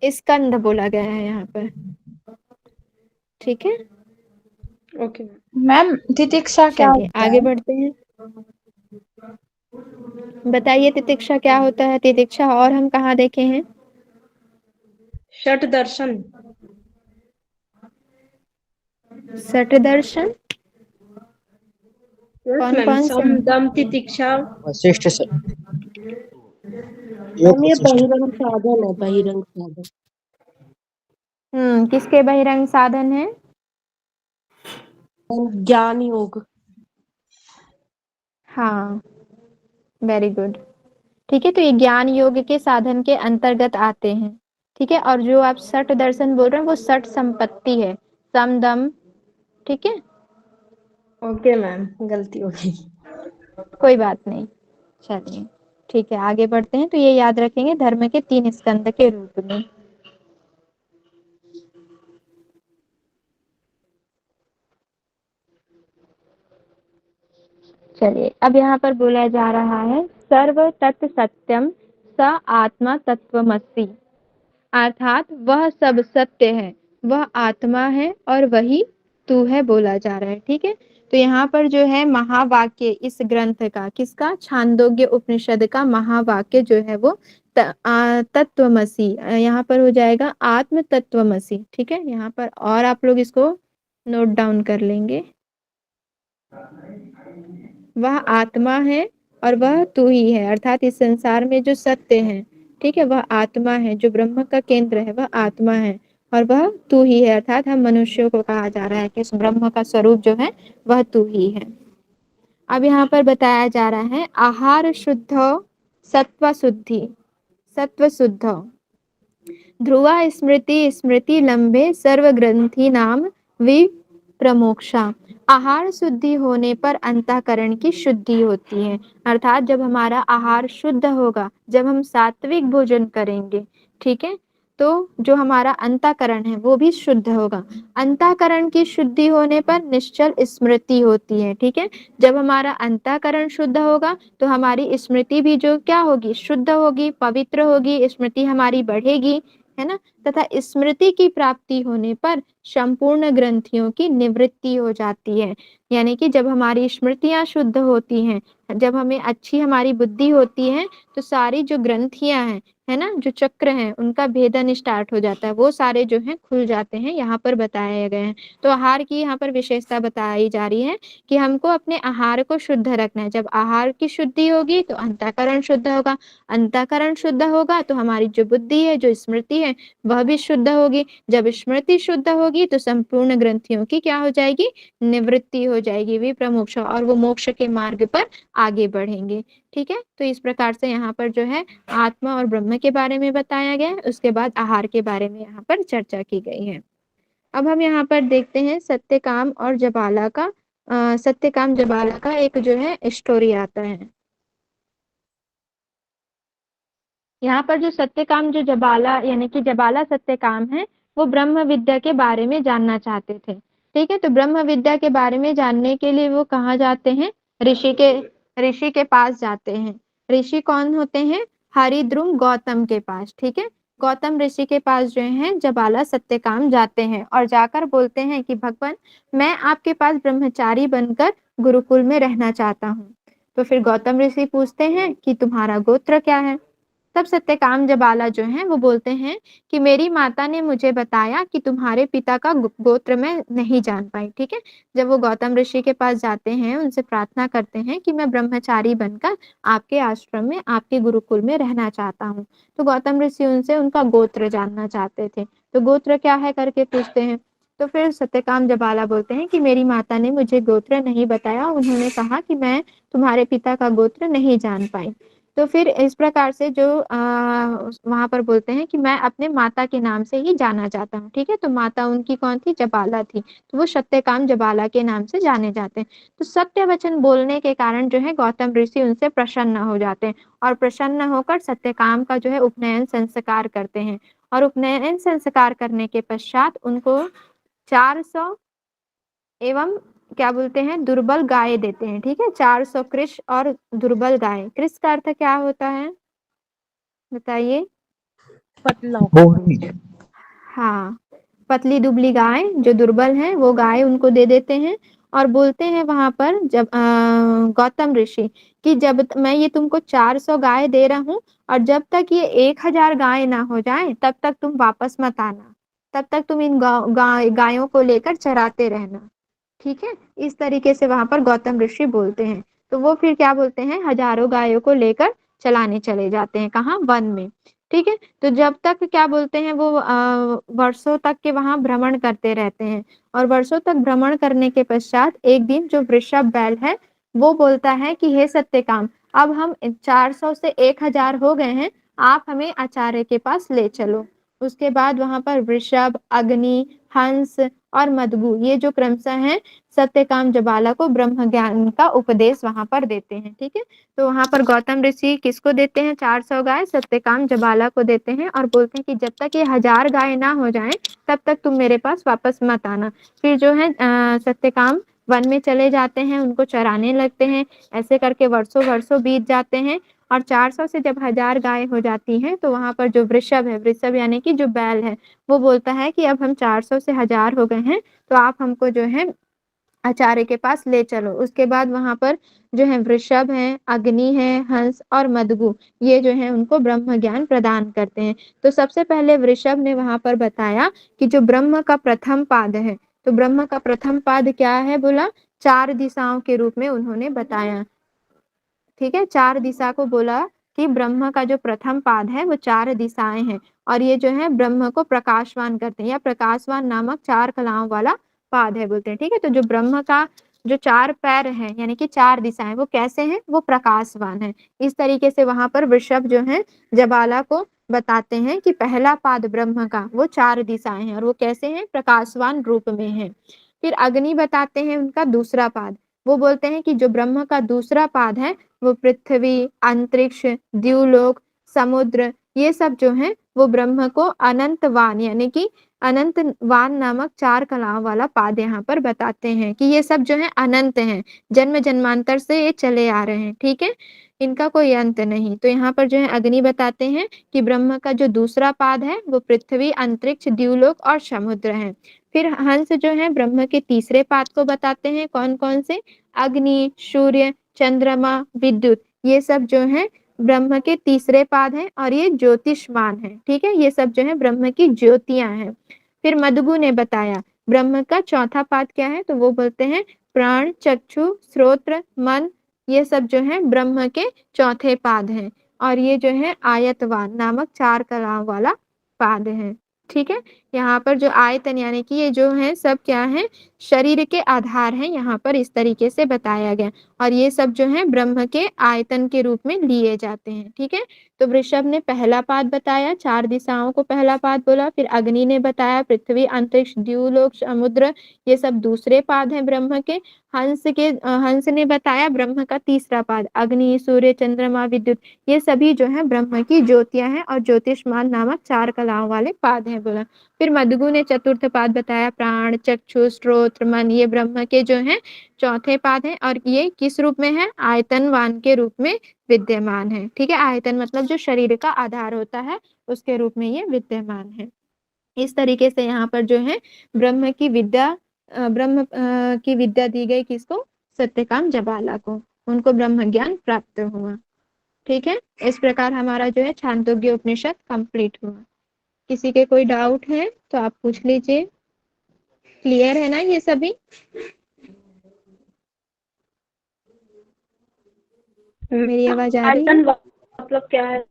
स्कंद बोला गया है यहाँ पर, ठीक है। ओके मैम तितिक्षा क्या चलिए होता आगे है? बढ़ते हैं। बताइए तितिक्षा क्या होता है। तितिक्षा और हम कहाँ देखे हैं? षट दर्शन। सठ दर्शन कौन मैम कौन से सम हैं? दम तितिक्षा। वशिष्ठ से योग हम ये वशिष्ठ। बहिरंग साधन है, बहिरंग साधन। किसके बहिरंग साधन है? ज्ञान योग। हाँ, वेरी गुड। ठीक है, तो ये ज्ञान योग के साधन के अंतर्गत आते हैं। ठीक है, और जो आप सठ दर्शन बोल रहे हैं वो सठ संपत्ति है, सम दम। ठीक है, ओके मैम, गलती हो गई। कोई बात नहीं। चलिए ठीक है, आगे बढ़ते हैं। तो ये याद रखेंगे धर्म के 3 स्कंद के रूप में। चलिए अब यहाँ पर बोला जा रहा है सर्व तत् सत्यम स आत्मा तत्वमसि, अर्थात वह सब सत्य है, वह आत्मा है और वही तू है बोला जा रहा है। ठीक है, तो यहाँ पर जो है महावाक्य इस ग्रंथ का, किसका? छांदोग्य उपनिषद का महावाक्य जो है वो तत्वमसि, यहाँ पर हो जाएगा आत्म तत्वमसि। ठीक है, यहाँ पर और आप लोग इसको नोट डाउन कर लेंगे। वह आत्मा है और वह तू ही है, अर्थात इस संसार में जो सत्य है, ठीक है, वह आत्मा है। जो ब्रह्म का केंद्र है वह आत्मा है और वह तू ही है, अर्थात हम मनुष्यों को कहा जा रहा है कि इस ब्रह्म का स्वरूप जो है वह तू ही है। अब यहाँ पर बताया जा रहा है आहार शुद्ध सत्व शुद्धि, सत्व शुद्ध ध्रुवा स्मृति स्मृति लंबे सर्व ग्रंथि नाम विप्रमोक्षा। आहार शुद्धि होने पर अंतःकरण की शुद्धि होती है, अर्थात जब हमारा आहार शुद्ध होगा, जब हम सात्विक भोजन करेंगे, ठीक है, तो जो हमारा अंतःकरण है वो भी शुद्ध होगा। अंतःकरण की शुद्धि होने पर निश्चल स्मृति होती है। ठीक है, जब हमारा अंतःकरण शुद्ध होगा तो हमारी स्मृति भी जो क्या होगी? शुद्ध होगी, पवित्र होगी, स्मृति हमारी बढ़ेगी, है ना। तथा स्मृति की प्राप्ति होने पर संपूर्ण ग्रंथियों की निवृत्ति हो जाती है। यानी कि जब हमारी स्मृतियां शुद्ध होती हैं, जब हमें अच्छी हमारी बुद्धि होती है, तो सारी जो ग्रंथियां हैं, है ना, जो चक्र हैं, उनका भेदन स्टार्ट हो जाता है, वो सारे जो हैं खुल जाते हैं, यहाँ पर बताए गए हैं। तो आहार की यहाँ पर विशेषता बताई जा रही है कि हमको अपने आहार को शुद्ध रखना है। जब आहार की शुद्धि होगी तो अंतःकरण शुद्ध होगा, अंतःकरण शुद्ध होगा तो हमारी जो बुद्धि है, जो स्मृति है, वह भी शुद्ध होगी। जब स्मृति शुद्ध होगी तो संपूर्ण ग्रंथियों की क्या हो जाएगी? निवृत्ति हो जाएगी, विप्रमोक्ष, और वो मोक्ष के मार्ग पर आगे बढ़ेंगे। ठीक है, तो इस प्रकार से यहाँ पर जो है आत्मा और ब्रह्म के बारे में बताया गया है, उसके बाद आहार के बारे में यहाँ पर चर्चा की गई है। अब हम यहाँ पर देखते हैं सत्यकाम और जबाला का, सत्यकाम जबाला का एक जो है स्टोरी आता है। यहाँ पर जो सत्यकाम जो जबाला यानी कि जबाला सत्यकाम है, वो ब्रह्म विद्या के बारे में जानना चाहते थे। ठीक है, तो ब्रह्म विद्या के बारे में जानने के लिए वो कहाँ जाते हैं? ऋषि के पास जाते हैं। ऋषि कौन होते हैं? हरिद्रुम गौतम के पास। ठीक है, गौतम ऋषि के पास जो है जबाला सत्यकाम जाते हैं और जाकर बोलते हैं कि भगवान, मैं आपके पास ब्रह्मचारी बनकर गुरुकुल में रहना चाहता हूँ। तो फिर गौतम ऋषि पूछते हैं कि तुम्हारा गोत्र क्या है? तब सत्यकाम जबाला जो है वो बोलते हैं कि मेरी माता ने मुझे बताया कि तुम्हारे पिता का गोत्र मैं नहीं जान पाई। ठीक है, जब वो गौतम ऋषि के पास जाते हैं, उनसे प्रार्थना करते हैं कि मैं ब्रह्मचारी बनकर आपके आश्रम में, आपके गुरुकुल में रहना चाहता हूँ, तो गौतम ऋषि उनसे उनका गोत्र जानना चाहते थे। तो गोत्र क्या है करके पूछते हैं। तो फिर सत्यकाम जबाला बोलते हैं कि मेरी माता ने मुझे गोत्र नहीं बताया, उन्होंने कहा कि मैं तुम्हारे पिता का गोत्र नहीं जान पाई। तो फिर इस प्रकार से जो वहां पर बोलते हैं कि मैं अपने माता के नाम से ही जाना जाता हूँ। ठीक है, तो माता उनकी कौन थी? जबाला थी, तो वो सत्यकाम जबाला के नाम से जाने जाते हैं। तो सत्य वचन बोलने के कारण जो है गौतम ऋषि उनसे प्रसन्न हो जाते हैं और प्रसन्न होकर सत्यकाम का जो है उपनयन संस्कार करते हैं। और उपनयन संस्कार करने के पश्चात उनको 400 एवं क्या बोलते हैं, दुर्बल गाय देते हैं। ठीक है, 400 कृष और दुर्बल गाय। कृष का अर्थ क्या होता है बताइए? पतला। हाँ, पतली दुबली गाय जो दुर्बल है वो गाय उनको दे देते हैं। और बोलते हैं वहां पर जब गौतम ऋषि कि मैं ये तुमको 400 गाय दे रहा हूँ और जब तक ये 1000 गाय ना हो जाए तब तक तुम वापस मत आना, तब तक तुम इन गायों को लेकर चराते रहना। ठीक है, इस तरीके से वहां पर गौतम ऋषि बोलते हैं। तो वो फिर क्या बोलते हैं, हजारों गायों को लेकर चलाने चले जाते हैं, कहाँ? वन में। ठीक है, तो जब तक क्या बोलते हैं वो वर्षों तक के वहां भ्रमण करते रहते हैं। और वर्षों तक भ्रमण करने के पश्चात एक दिन जो वृषभ बैल है वो बोलता है कि हे सत्यकाम, अब हम 400 से 1000 हो गए हैं, आप हमें आचार्य के पास ले चलो। उसके बाद वहां पर वृषभ, अग्नि, हंस और मदगु ये जो क्रमशः हैं सत्यकाम जबाला को ब्रह्म ज्ञान का उपदेश वहां पर देते हैं। ठीक है, तो वहां पर गौतम ऋषि किसको देते हैं? 400 गाय सत्यकाम जबाला को देते हैं और बोलते हैं कि जब तक ये 1000 गाय ना हो जाए तब तक तुम मेरे पास वापस मत आना। फिर जो है सत्यकाम वन में चले जाते हैं, उनको चराने लगते हैं। ऐसे करके वर्षों वर्षों बीत जाते हैं और 400 से जब 1000 गाय हो जाती हैं तो वहां पर जो वृषभ है, वृषभ यानी कि जो बैल है, वो बोलता है कि अब हम 400 से 1000 हो गए हैं, तो आप हमको जो है आचार्य के पास ले चलो। उसके बाद वहां पर जो है वृषभ है, अग्नि है, हंस और मदगु ये जो है उनको ब्रह्म ज्ञान प्रदान करते हैं। तो सबसे पहले वृषभ ने वहां पर बताया कि जो ब्रह्म का प्रथम पाद है, तो ब्रह्म का प्रथम पाद क्या है? बोला 4 दिशाओं के रूप में उन्होंने बताया। ठीक है, 4 दिशा को बोला कि ब्रह्म का जो प्रथम पाद है वो 4 दिशाएं हैं और ये जो है ब्रह्म को प्रकाशवान करते हैं, या प्रकाशवान नामक 4 कलाओं वाला पाद है बोलते हैं। ठीक है, तो जो ब्रह्म का जो 4 पैर है यानी कि 4 दिशाएं वो कैसे हैं? वो प्रकाशवान है। इस तरीके से वहां पर वृषभ जो है जबाला को बताते हैं कि पहला पाद ब्रह्म का वो 4 दिशाएं हैं और वो कैसे हैं? प्रकाशवान रूप में है। फिर अग्नि बताते हैं उनका दूसरा पाद। वो बोलते हैं कि जो ब्रह्म का दूसरा पाद है वो पृथ्वी, अंतरिक्ष, द्युलोक, समुद्र ये सब जो है वो ब्रह्म को अनंतवान यानी कि अनंतवान नामक 4 कलाओं वाला पाद यहाँ पर बताते हैं कि ये सब जो है अनंत हैं, जन्म जन्मांतर से ये चले आ रहे हैं। ठीक है, इनका कोई अंत नहीं। तो यहाँ पर जो है अग्नि बताते हैं कि ब्रह्म का जो दूसरा पाद है वो पृथ्वी, अंतरिक्ष, द्युलोक और समुद्र है। फिर हंस जो है ब्रह्म के तीसरे पाद को बताते हैं, कौन कौन से? अग्नि, सूर्य, चंद्रमा, विद्युत ये सब जो है ब्रह्म के तीसरे पाद हैं और ये ज्योतिषमान है। ठीक है, ये सब जो है ब्रह्म की ज्योतियां हैं। फिर मदगु ने बताया ब्रह्म का चौथा पाद क्या है, तो वो बोलते हैं प्राण, चक्षु, श्रोत्र, मन ये सब जो है ब्रह्म के चौथे पाद हैं और ये जो है आयतवान नामक 4 कलाओं वाला पाद है। ठीक है, यहाँ पर जो आयतन यानी कि ये जो है सब क्या है? शरीर के आधार हैं, यहाँ पर इस तरीके से बताया गया और ये सब जो है ब्रह्म के आयतन के रूप में लिए जाते हैं। ठीक है, तो वृषभ ने पहला पाद बताया, 4 दिशाओं को पहला पाद बोला। फिर अग्नि ने बताया पृथ्वी, अंतरिक्ष, द्युलोक, समुद्र ये सब दूसरे पाद हैं ब्रह्म के। हंस ने बताया ब्रह्म का तीसरा पाद, अग्नि, सूर्य, चंद्रमा, विद्युत ये सभी जो है ब्रह्म की ज्योतियां हैं और ज्योतिषमान नामक 4 कलाओं वाले पाद हैं बोला। फिर मदगु ने चतुर्थ पाद बताया, प्राण, चक्षु, श्रोत्र, मन ये ब्रह्म के जो है चौथे पाद हैं और ये किस रूप में है? आयतनवान के रूप में विद्यमान है। ठीक है, आयतन मतलब जो शरीर का आधार होता है उसके रूप में ये विद्यमान है। इस तरीके से यहाँ पर जो है ब्रह्म की विद्या की विद्या दी गई किसको? सत्यकाम जबाला को, उनको ब्रह्म ज्ञान प्राप्त हुआ। ठीक है, इस प्रकार हमारा जो है छांदोग्य उपनिषद कंप्लीट हुआ। किसी के कोई डाउट है तो आप पूछ लीजिए। क्लियर है ना ये सभी? मेरी आवाज आ रही है? मतलब क्या है?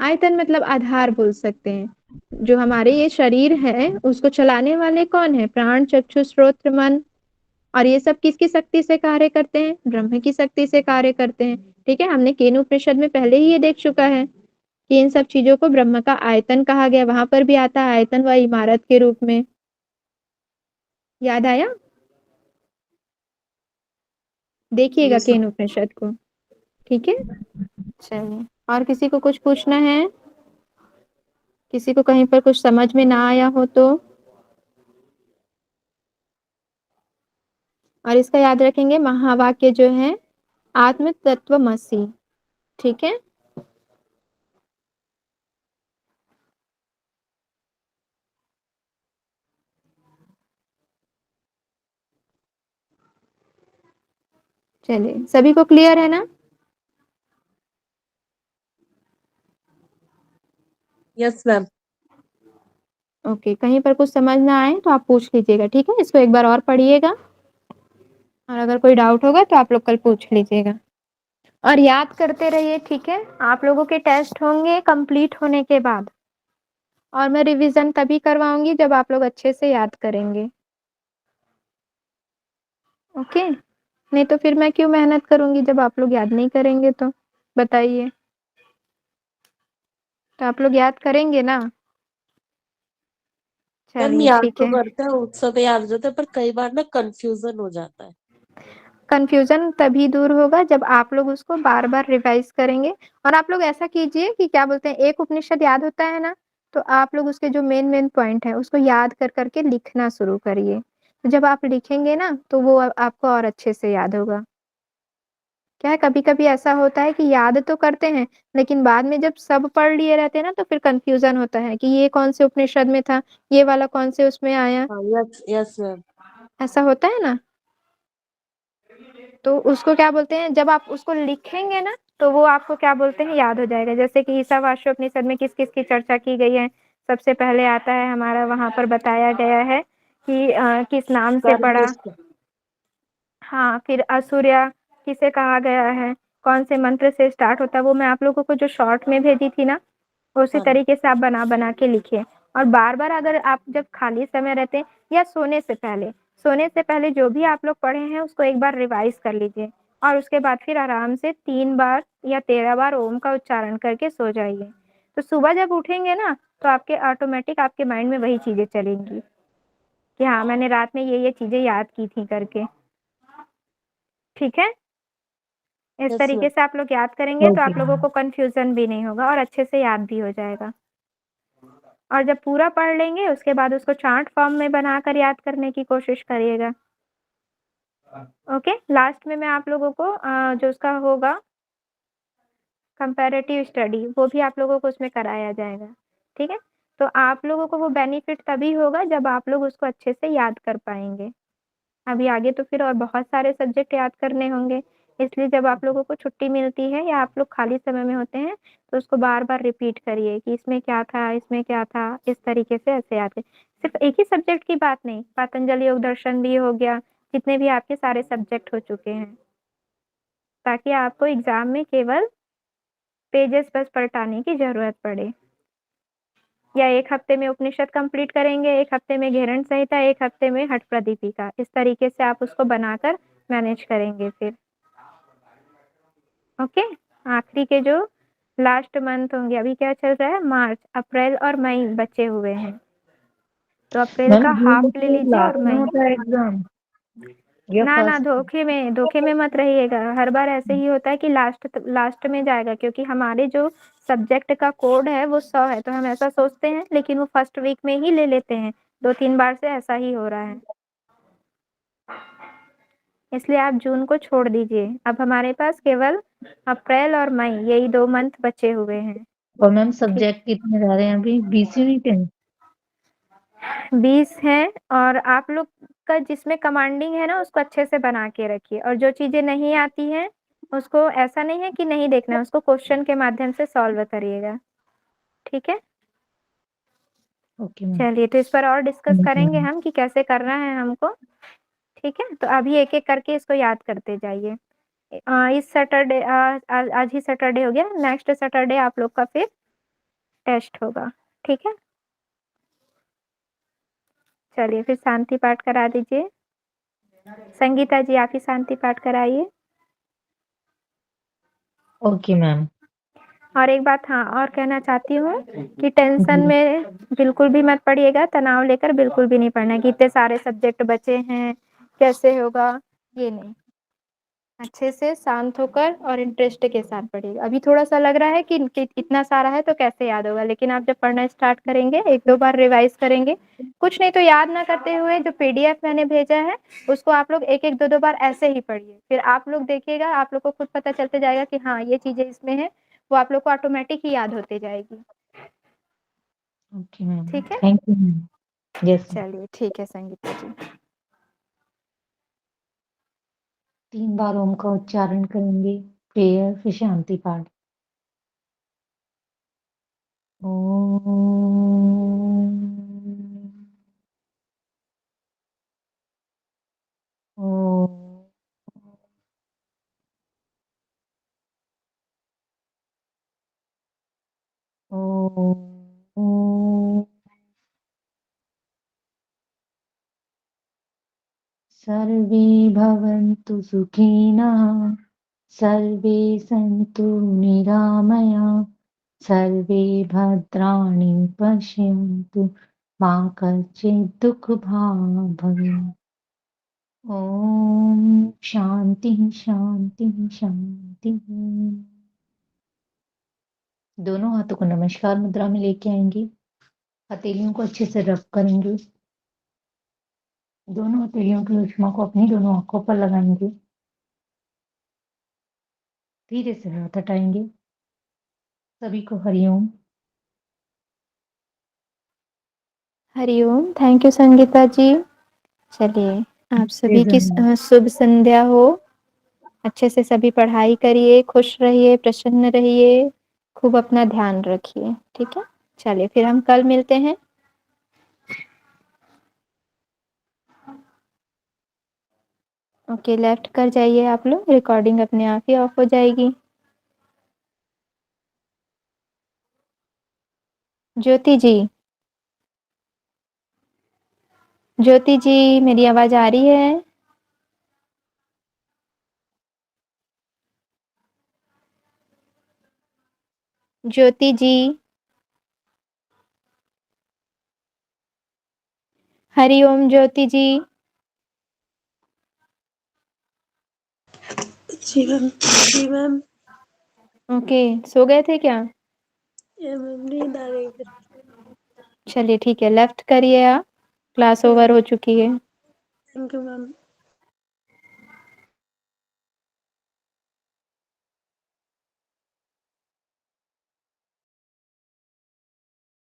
आयतन मतलब आधार बोल सकते हैं। जो हमारे ये शरीर है उसको चलाने वाले कौन है? प्राण, चक्षु, श्रोत्र, मन और ये सब किसकी शक्ति से कार्य करते हैं? ब्रह्म की शक्ति से कार्य करते हैं। ठीक है, हमने केन उपनिषद में पहले ही ये देख चुका है कि इन सब चीजों को ब्रह्म का आयतन कहा गया, वहां पर भी आता है आयतन व इमारत के रूप में। याद आया? देखिएगा Yes, केन उपनिषद को। ठीक है, चलिए। और किसी को कुछ पूछना है? किसी को कहीं पर कुछ समझ में ना आया हो तो? और इसका याद रखेंगे, महावाक्य जो है आत्म तत्वमसि। ठीक है, चलिए, सभी को क्लियर है ना? Yes ma'am. ओके, कहीं पर कुछ समझ ना आए तो आप पूछ लीजिएगा। ठीक है, इसको एक बार और पढ़िएगा, और अगर कोई डाउट होगा तो आप लोग कल पूछ लीजिएगा। और याद करते रहिए। ठीक है, आप लोगों के टेस्ट होंगे कंप्लीट होने के बाद, और मैं रिवीजन तभी करवाऊंगी जब आप लोग अच्छे से याद करेंगे। ओके, नहीं तो फिर मैं क्यों मेहनत करूंगी जब आप लोग याद नहीं करेंगे तो? बताइए, तो आप लोग याद करेंगे ना? मैम चलिए, याद ठीक तो है। करते हैं, उस समय याद हो जाता है, पर कई बार ना कंफ्यूजन हो जाता है। कंफ्यूजन तभी दूर होगा जब आप लोग उसको बार बार रिवाइज करेंगे। और आप लोग ऐसा कीजिए कि क्या बोलते हैं, एक उपनिषद याद होता है ना, तो आप लोग उसके जो मेन मेन पॉइंट है उसको याद कर करके लिखना शुरू करिए। तो जब आप लिखेंगे ना तो वो आपको और अच्छे से याद होगा। क्या है, कभी कभी ऐसा होता है कि याद तो करते हैं, लेकिन बाद में जब सब पढ़ लिए रहते हैं ना तो फिर कंफ्यूजन होता है कि ये कौन से उपनिषद में था, ये वाला कौन से उसमें आया। हाँ, यस यस मैम। ऐसा होता है ना, तो उसको क्या बोलते हैं, जब आप उसको लिखेंगे ना तो वो आपको क्या बोलते हैं, याद हो जाएगा। जैसे कि ईशावास्योपनिषद में किस किस की चर्चा की गई है, सबसे पहले आता है हमारा, वहां पर बताया गया है कि किस नाम से पढ़ा। कर्मनिष्ठ। हाँ, फिर असुर्या किसे कहा गया है, कौन से मंत्र से स्टार्ट होता है, वो मैं आप लोगों को जो शॉर्ट में भेजी थी ना, उसी हाँ तरीके से आप बना बना के लिखिए। और बार बार अगर आप जब खाली समय रहते हैं या सोने से पहले जो भी आप लोग पढ़े हैं उसको एक बार रिवाइज कर लीजिए, और उसके बाद फिर आराम से 3 बार या 13 बार ओम का उच्चारण करके सो जाइए। तो सुबह जब उठेंगे ना तो आपके ऑटोमेटिक आपके माइंड में वही चीजें चलेंगी कि हाँ, मैंने रात में ये चीजें याद की थी करके। ठीक है, इस यस तरीके मैम। से आप लोग याद करेंगे तो ओके आप लोगों को कंफ्यूजन भी नहीं होगा और अच्छे से याद भी हो जाएगा। और जब पूरा पढ़ लेंगे उसके बाद उसको चार्ट फॉर्म में बनाकर याद करने की कोशिश करिएगा। ओके, लास्ट में मैं आप लोगों को जो उसका होगा कंपैरेटिव स्टडी, वो भी आप लोगों को उसमें कराया जाएगा। ठीक है, तो आप लोगों को वो बेनिफिट तभी होगा जब आप लोग उसको अच्छे से याद कर पाएंगे। अभी आगे तो फिर और बहुत सारे सब्जेक्ट याद करने होंगे, इसलिए जब आप लोगों को छुट्टी मिलती है या आप लोग खाली समय में होते हैं तो उसको बार बार रिपीट करिए कि इसमें क्या था, इसमें क्या था, इस तरीके से ऐसे याद करिए। सिर्फ एक ही सब्जेक्ट की बात नहीं, पतंजलि योग दर्शन भी हो गया, जितने भी आपके सारे सब्जेक्ट हो चुके हैं, ताकि आपको एग्जाम में केवल पेजेस बस पलटाने की जरूरत पड़े। या एक हफ्ते में उपनिषद कंप्लीट करेंगे, एक हफ्ते में घेरण संहिता, एक हफ्ते में हठ प्रदीपिका, इस तरीके से आप उसको बनाकर मैनेज करेंगे फिर। ओके, आखिरी के जो लास्ट मंथ होंगे, अभी क्या चल रहा है, मार्च, अप्रैल और मई बचे हुए हैं, तो अप्रैल मैम का जून हाफ ले के लीजिए और लास्ट में मई। होता है एग्जाम या ना ना, फर्स्ट? धोखे में मत रहिएगा। हर बार ऐसे ही होता है कि लास्ट में जाएगा, क्योंकि हमारे जो सब्जेक्ट का कोड है वो 100 है, तो हम ऐसा सोचते हैं, लेकिन वो फर्स्ट वीक में ही ले लेते हैं। 2-3 बार से ऐसा ही हो रहा है, इसलिए आप जून को छोड़ दीजिए। अब हमारे पास केवल अप्रैल और मई, यही 2 मंथ बचे हुए हैं। और मैम ठीक, सब्जेक्ट कितने रह रहे हैं अभी? 20 यूनिट है? 20 है। और आप लोग का जिसमें कमांडिंग है ना उसको अच्छे से बना के रखिए, और जो चीजें नहीं आती हैं उसको ऐसा नहीं है कि नहीं देखना है, उसको क्वेश्चन के माध्यम से सॉल्व करिएगा। ठीक है, ओके मैम। चलिए, तो इस पर और डिस्कस थैंक यू करेंगे मैम। हम कि कैसे करना है हमको। ठीक है, तो अभी एक एक करके इसको याद करते जाइए। इस सैटरडे, आज ही सैटरडे हो गया, नेक्स्ट सैटरडे आप लोग का फिर टेस्ट होगा। ठीक है, चलिए फिर शांति पाठ करा दीजिए। संगीता जी आप ही शांति पाठ कराइए। Okay ma'am. और एक बात हाँ और कहना चाहती हूँ कि टेंशन जी में बिल्कुल भी मत पड़िएगा, तनाव लेकर बिल्कुल भी नहीं पढ़ना है कि इतने सारे सब्जेक्ट बचे हैं, कैसे होगा, ये नहीं। अच्छे से शांत होकर और इंटरेस्ट के साथ पढ़िएगा। अभी थोड़ा-सा लग रहा है कि इतना सारा है तो कैसे याद होगा, लेकिन आप जब पढ़ना स्टार्ट करेंगे, 1-2 बार रिवाइज़ करेंगे, कुछ नहीं तो याद ना करते हुए जो पीडीएफ मैंने भेजा है, उसको आप लोग 1-1, 2-2 बार ऐसे ही पढ़िए। फिर आप लोग देखिएगा, आप लोग को खुद पता चलते जाएगा कि हाँ, ये चीज़ें इसमें हैं, वो आप लोग को ऑटोमेटिक ही याद होती जाएगी। Okay ma'am. ठीक है? Thank you ma'am. यस। चलिए ठीक है संगीता जी। 3 बार ओम का उच्चारण करेंगे, प्रेयर फिर शांति पाठ। ओम ओम ओम ओम। सर्वे भवन्तु सुखिनः, सर्वे सन्तु निरामया, सर्वे भद्राणि पश्यन्तु, मा कश्चित् दुःखभाग् भवेत्। ओम शांति शांति शांति। दोनों हाथों को नमस्कार मुद्रा में लेके आएंगे, हथेलियों को अच्छे से रब करेंगे, दोनों हथेलियों की उष्मा को अपनी दोनों आंखों पर लगाएंगे, धीरे से हाथ हटाएंगे। सभी को हरिओम। हरिओम, थैंक यू संगीता जी। चलिए, आप सभी की प्रेजेंट। शुभ संध्या हो। अच्छे से सभी पढ़ाई करिए, खुश रहिए, प्रसन्न रहिए, खूब अपना ध्यान रखिए, ठीक है? चलिए फिर हम कल मिलते हैं। ओके, लेफ्ट कर जाइए आप लोग, रिकॉर्डिंग अपने आप ही ऑफ हो जाएगी। ज्योति जी, ज्योति जी मेरी आवाज़ आ रही है? ज्योति जी, हरिओम ज्योति जी। जी मैम। जी मैम। ओके, सो गए थे क्या? ये मैम नींद आ गई फिर। चलिए ठीक है, लेफ्ट करिए आप, क्लास ओके ओवर मैम। हो चुकी है। Thank you ma'am.